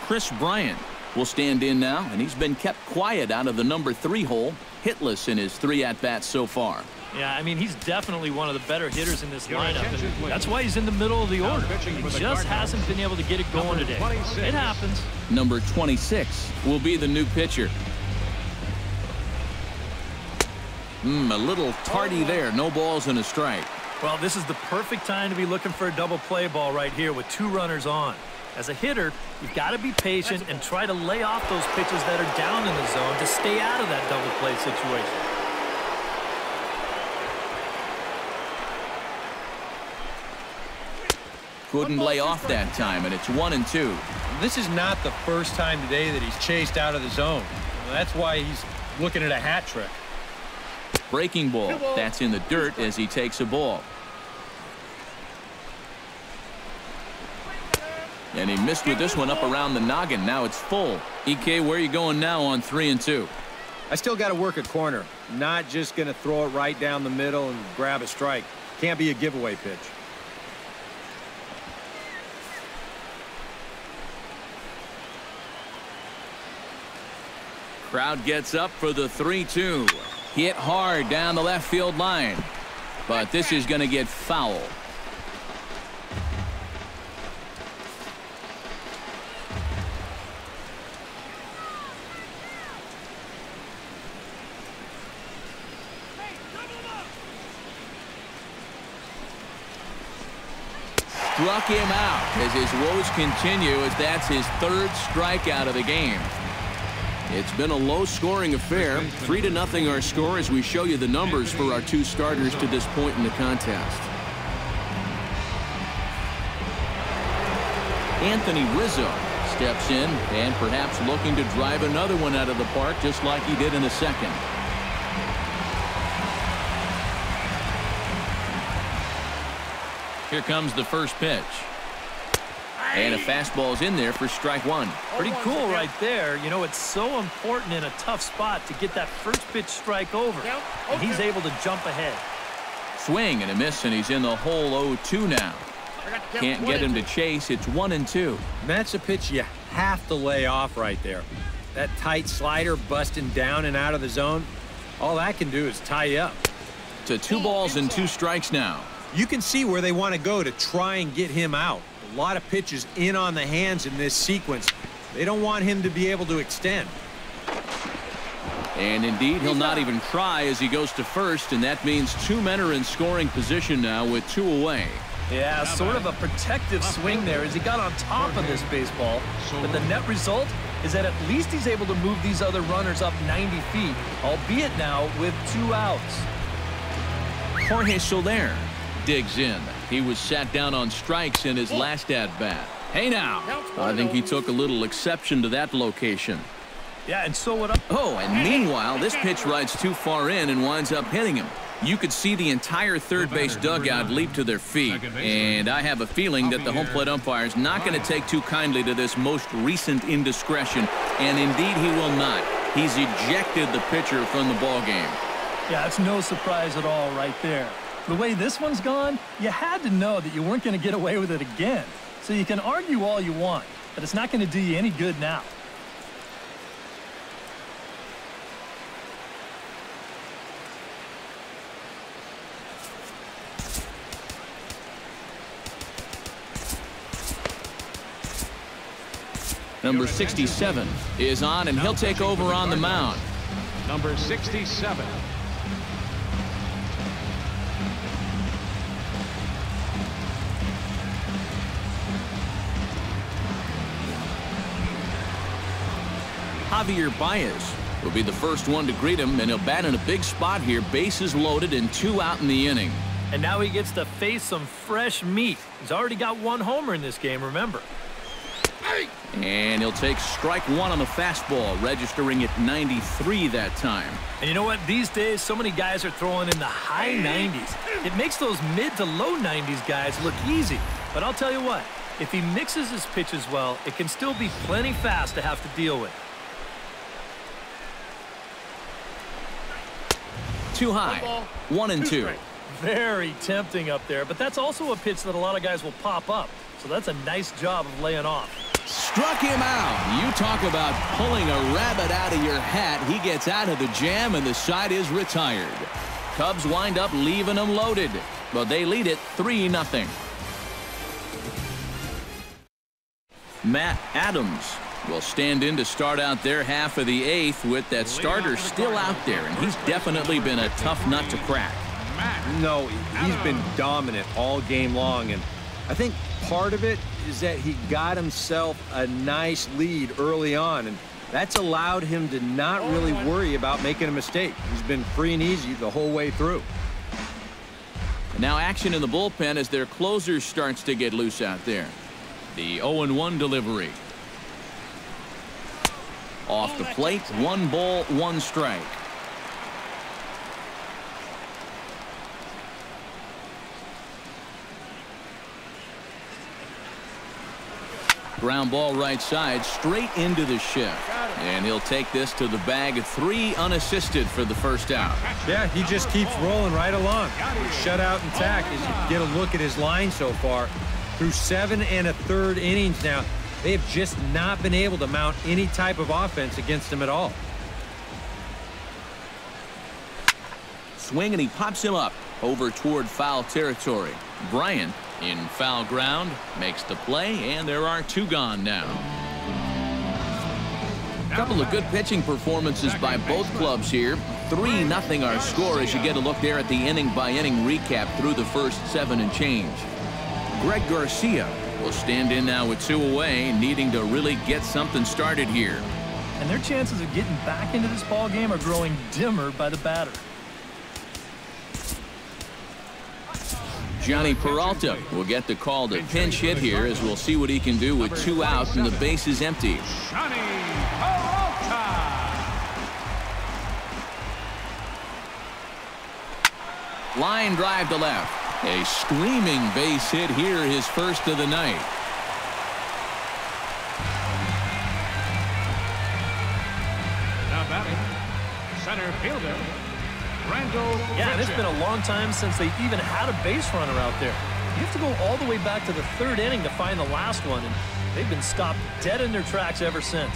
Chris Bryant will stand in now, and he's been kept quiet out of the number 3 hole. Hitless in his 3 at-bats so far. Yeah, I mean, he's definitely one of the better hitters in this lineup, and that's why he's in the middle of the order. He just hasn't been able to get it going today. It happens. Number 26 will be the new pitcher. A little tardy there. No balls and a strike. Well, this is the perfect time to be looking for a double play ball right here with 2 runners on. As a hitter, you've got to be patient and try to lay off those pitches that are down in the zone to stay out of that double play situation. Couldn't lay off that time, and it's 1-2. This is not the first time today that he's chased out of the zone. Well, that's why he's looking at a hat trick. Breaking ball. That's in the dirt as he takes a ball. And he missed with this one up around the noggin. Now it's full. EK, where are you going now on 3-2? I still got to work a corner. Not just going to throw it right down the middle and grab a strike. Can't be a giveaway pitch. Crowd gets up for the 3-2. Hit hard down the left field line. But this is going to get foul. Struck him out as his woes continue as that's his 3rd strikeout of the game. It's been a low-scoring affair. 3-0 our score as we show you the numbers for our 2 starters to this point in the contest. Anthony Rizzo steps in and perhaps looking to drive another one out of the park just like he did in the 2nd. Here comes the first pitch. And a fastball's in there for strike 1. Pretty cool right there. You know, it's so important in a tough spot to get that first pitch strike over. And he's able to jump ahead. Swing and a miss, and he's in the hole 0-2 now. Can't get him to chase. It's 1-2. That's a pitch you have to lay off right there. That tight slider busting down and out of the zone. All that can do is tie you up. To 2 balls and 2 strikes now. You can see where they want to go to try and get him out. A lot of pitches in on the hands in this sequence. They don't want him to be able to extend. And indeed, he'll not even try as he goes to first, and that means 2 men are in scoring position now with 2 away. Yeah, sort of a protective swing there as he got on top of this baseball. But the net result is that at least he's able to move these other runners up 90 feet, albeit now with 2 outs. Jorge Soler digs in. He was sat down on strikes in his last at-bat. Hey now, I think he took a little exception to that location. Yeah, and so what? Oh, and meanwhile, this pitch rides too far in and winds up hitting him. You could see the entire third base dugout leap to their feet, and I have a feeling that the home plate umpire is not going to take too kindly to this most recent indiscretion, and indeed he will not. He's ejected the pitcher from the ballgame. Yeah, it's no surprise at all right there. The way this one's gone, you had to know that you weren't going to get away with it again. So you can argue all you want, but it's not going to do you any good now. Number 67 is on, and he'll take over on the mound. Number 67. Javier Baez will be the first one to greet him, and he'll bat in a big spot here. Bases loaded and 2 out in the inning. And now he gets to face some fresh meat. He's already got 1 homer in this game, remember. And he'll take strike 1 on the fastball, registering at 93 that time. And you know what? These days, so many guys are throwing in the high 90s. It makes those mid to low 90s guys look easy. But I'll tell you what, if he mixes his pitches well, it can still be plenty fast to have to deal with. Too high. 1-2. Very tempting up there, but that's also a pitch that a lot of guys will pop up. So that's a nice job of laying off. Struck him out. You talk about pulling a rabbit out of your hat. He gets out of the jam, and the side is retired. Cubs wind up leaving him loaded, but they lead it 3-0. Matt Adams will stand in to start out their half of the 8th with that starter still out there, and he's definitely been a tough nut to crack. No, he's been dominant all game long, and I think part of it is that he got himself a nice lead early on, and that's allowed him to not really worry about making a mistake. He's been free and easy the whole way through. And now action in the bullpen as their closer starts to get loose out there. The 0-1 delivery. Off the plate, 1 ball, 1 strike. Ground ball right side, straight into the shift. And he'll take this to the bag, 3 unassisted for the first out. Yeah, he just keeps rolling right along. Shutout intact as you get a look at his line so far. Through 7 1/3 innings now, they have just not been able to mount any type of offense against him at all. Swing, and he pops him up over toward foul territory. Bryant in foul ground makes the play, and there are 2 gone now. A couple of good pitching performances by both clubs here. 3-0 our score as you get a look there at the inning-by-inning recap through the first 7 and change. Greg Garcia will stand in now with 2 away, needing to really get something started here. And their chances of getting back into this ball game are growing dimmer by the batter. Johnny Peralta will get the call to pinch hit here as we'll see what he can do with 2 out and the bases empty. Johnny Peralta. Line drive to left. A screaming base hit here, his first of the night. Now batting, center fielder, Yeah, and it's been a long time since they even had a base runner out there. You have to go all the way back to the 3rd inning to find the last one, and they've been stopped dead in their tracks ever since.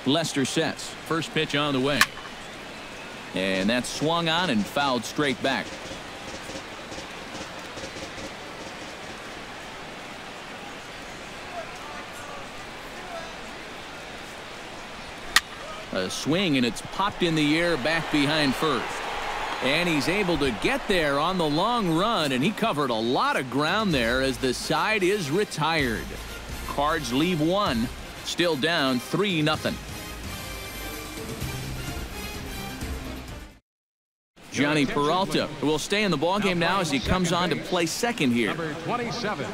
Lester sets. First pitch on the way. And that's swung on and fouled straight back. A swing, and it's popped in the air back behind first. And he's able to get there on the long run, and he covered a lot of ground there as the side is retired. Cards leave 1, still down 3-0. Johnny Peralta will stay in the ballgame now as he comes on to play second here. Number 27.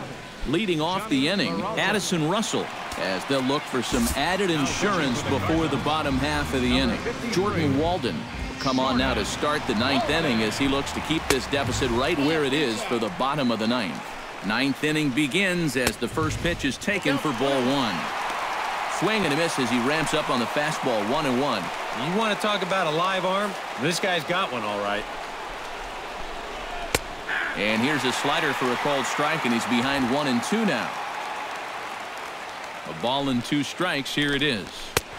Leading off the inning, Addison Russell, as they'll look for some added insurance before the bottom half of the inning. Jordan Walden will come on now to start the 9th inning as he looks to keep this deficit right where it is for the bottom of the 9th. 9th inning begins as the first pitch is taken for ball 1. Swing and a miss as he ramps up on the fastball, 1-1. You want to talk about a live arm? This guy's got one all right. And here's a slider for a called strike, and he's behind 1-2 now. A ball and 2 strikes. Here it is.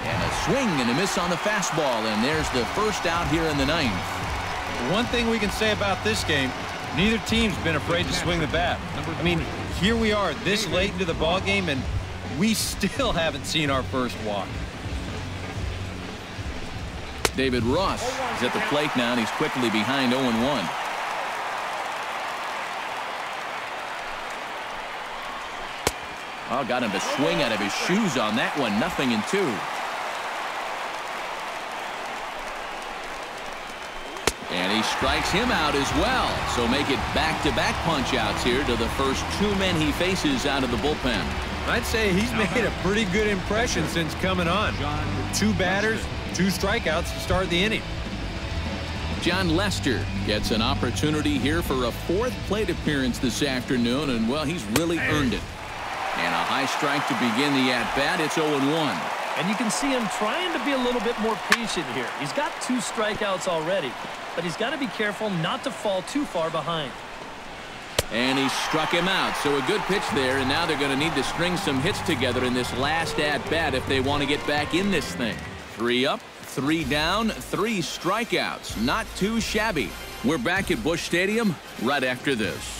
And a swing and a miss on the fastball, and there's the first out here in the 9th. One thing we can say about this game, Neither team's been afraid to swing the bat. I mean, here we are this late into the ball game, and we still haven't seen our first walk. David Ross is at the plate now, and he's quickly behind 0-1. Oh, got him to swing out of his shoes on that one. 0-2. And he strikes him out as well. So make it back-to-back punch-outs here to the first two men he faces out of the bullpen. I'd say he's made a pretty good impression since coming on. 2 batters, 2 strikeouts to start the inning. John Lester gets an opportunity here for a 4th plate appearance this afternoon, and, well, he's really earned it. And a high strike to begin the at-bat. It's 0-1. And you can see him trying to be a little bit more patient here. He's got 2 strikeouts already, but he's got to be careful not to fall too far behind. And he struck him out. So a good pitch there, and now they're going to need to string some hits together in this last at-bat if they want to get back in this thing. 3 up, 3 down, 3 strikeouts. Not too shabby. We're back at Busch Stadium right after this.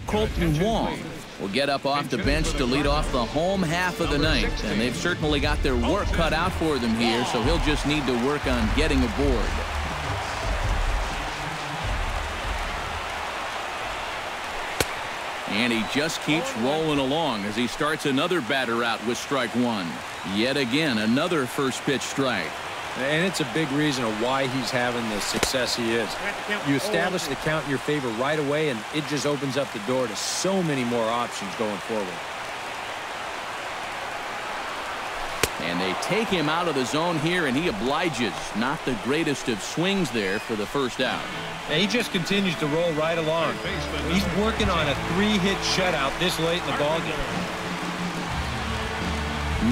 Colton Wong will get up off the bench to lead off the home half of the ninth, and they've certainly got their work cut out for them here, so he'll just need to work on getting aboard. And he just keeps rolling along as he starts another batter out with strike 1. Yet again, another first pitch strike. And it's a big reason of why he's having the success he is. You establish the count in your favor right away, and it just opens up the door to so many more options going forward. And they take him out of the zone here, and he obliges. Not the greatest of swings there for the first out. And he just continues to roll right along. He's working on a 3-hit shutout this late in the ballgame.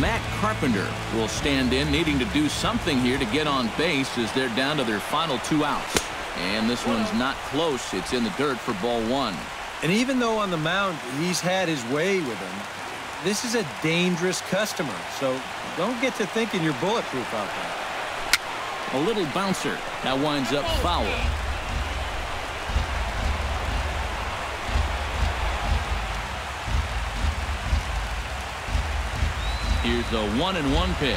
Matt Carpenter will stand in, needing to do something here to get on base as they're down to their final 2 outs. And this one's not close. It's in the dirt for ball 1. And even though on the mound he's had his way with him, this is a dangerous customer. So don't get to thinking you're bulletproof out there. A little bouncer. That winds up foul. Here's the 1-1 pitch.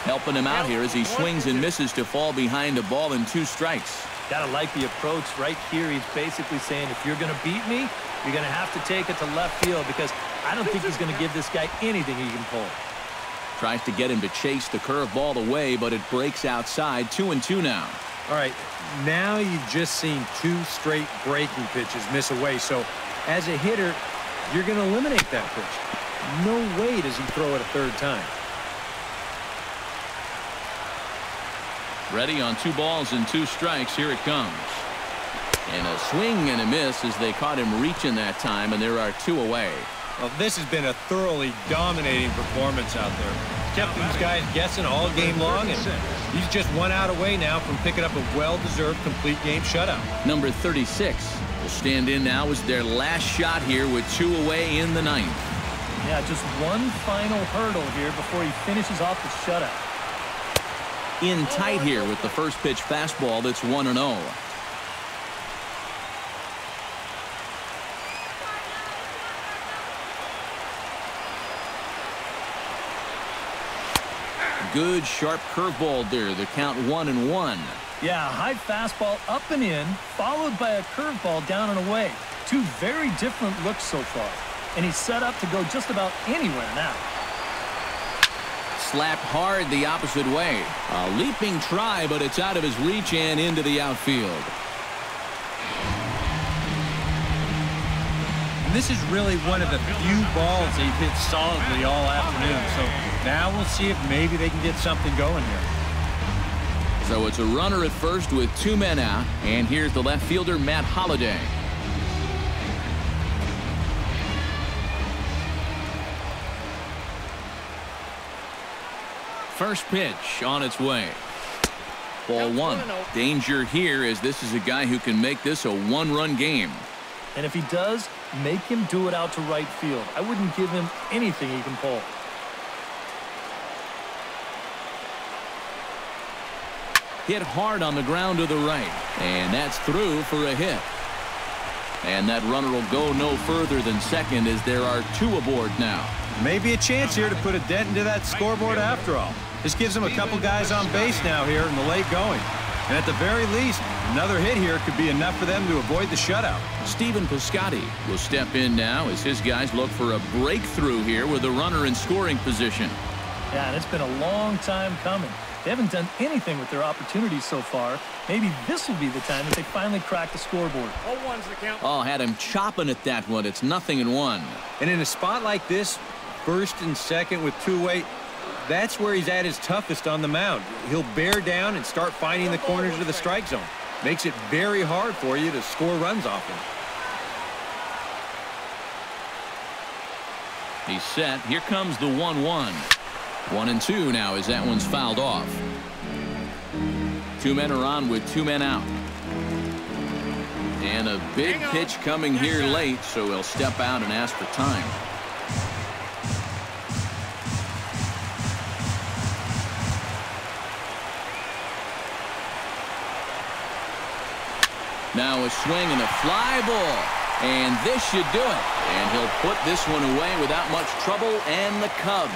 Helping him out here as he swings and misses to fall behind a ball and 2 strikes. Gotta like the approach right here. He's basically saying, if you're gonna beat me, you're gonna have to take it to left field, because I don't think he's gonna give this guy anything he can pull. Tries to get him to chase the curveball away, but it breaks outside. 2-2 now. All right, now you've just seen 2 straight breaking pitches miss away. So as a hitter, you're going to eliminate that pitch. No way does he throw it a 3rd time. Ready on 2 balls and 2 strikes. Here it comes. And a swing and a miss as they caught him reaching that time, and there are 2 away. Well, this has been a thoroughly dominating performance out there. Kept these guys guessing all game long, and he's just 1 out away now from picking up a well-deserved complete game shutout. Number 36 will stand in now as their last shot here with 2 away in the 9th. Yeah, just one final hurdle here before he finishes off the shutout. In tight here with the first pitch fastball that's 1-0. Good sharp curveball there. The count 1-1. Yeah, high fastball up and in, followed by a curveball down and away. 2 very different looks so far. And he's set up to go just about anywhere now. Slapped hard the opposite way. A leaping try, but it's out of his reach and into the outfield. And this is really one of the few balls they've hit solidly all afternoon. So now we'll see if maybe they can get something going here. So it's a runner at first with 2 men out. And here's the left fielder, Matt Holliday. First pitch on its way. Ball 1. Danger here, as this is a guy who can make this a 1-run game. And if he does, make him do it out to right field. I wouldn't give him anything he can pull. Hit hard on the ground to the right, and that's through for a hit. And that runner will go no further than second as there are 2 aboard now. Maybe a chance here to put a dent into that scoreboard after all. This gives him a couple guys on base now here in the late going. And at the very least, another hit here could be enough for them to avoid the shutout. Stephen Piscotty will step in now as his guys look for a breakthrough here with a runner in scoring position. Yeah, and it's been a long time coming. They haven't done anything with their opportunities so far. Maybe this will be the time that they finally crack the scoreboard. 0-1's the count. Oh, had him chopping at that one. It's 0-1. And in a spot like this, first and second with 2 away, that's where he's at his toughest on the mound. He'll bear down and start finding the corners of the strike zone. Makes it very hard for you to score runs off him. He's set. Here comes the 1-1. 1-2 now as that one's fouled off. 2 men are on with 2 men out. And a big pitch coming here late, so he'll step out and ask for time. Now a swing and a fly ball. And this should do it. And he'll put this one away without much trouble. And the Cubs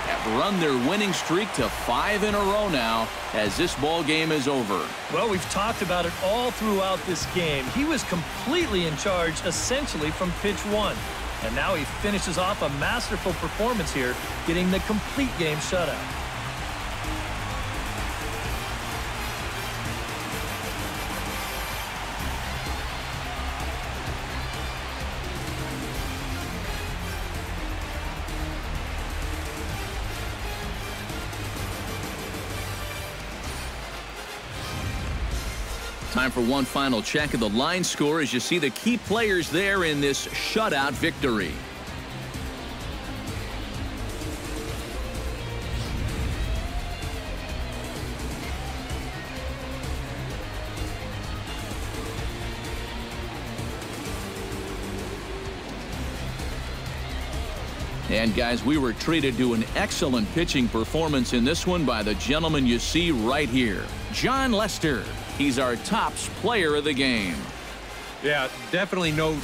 have run their winning streak to 5 in a row now as this ball game is over. Well, we've talked about it all throughout this game. He was completely in charge essentially from pitch 1. And now he finishes off a masterful performance here, getting the complete game shutout. Time for one final check of the line score as you see the key players there in this shutout victory. And guys, we were treated to an excellent pitching performance in this one by the gentleman you see right here, Jon Lester. He's our tops player of the game. Yeah, definitely no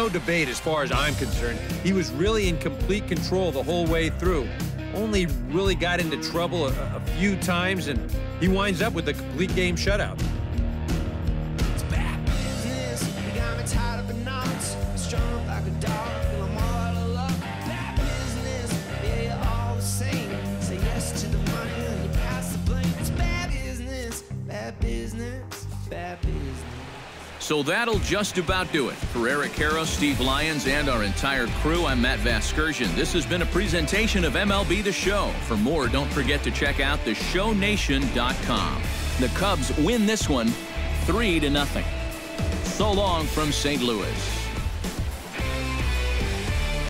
debate as far as I'm concerned. He was really in complete control the whole way through. Only really got into trouble a few times, and he winds up with a complete game shutout. It's bad business. You got me tied up in knots. Strung like a dog. Feel I'm all out of luck. Bad business. Yeah, you're all the same. Say yes to the money and you pass the blame. It's bad business. Bad business. Bad business. So that'll just about do it. For Eric Harrow, Steve Lyons, and our entire crew, I'm Matt Vasgersian. This has been a presentation of MLB The Show. For more, don't forget to check out theshownation.com. The Cubs win this one 3-0. So long from St. Louis.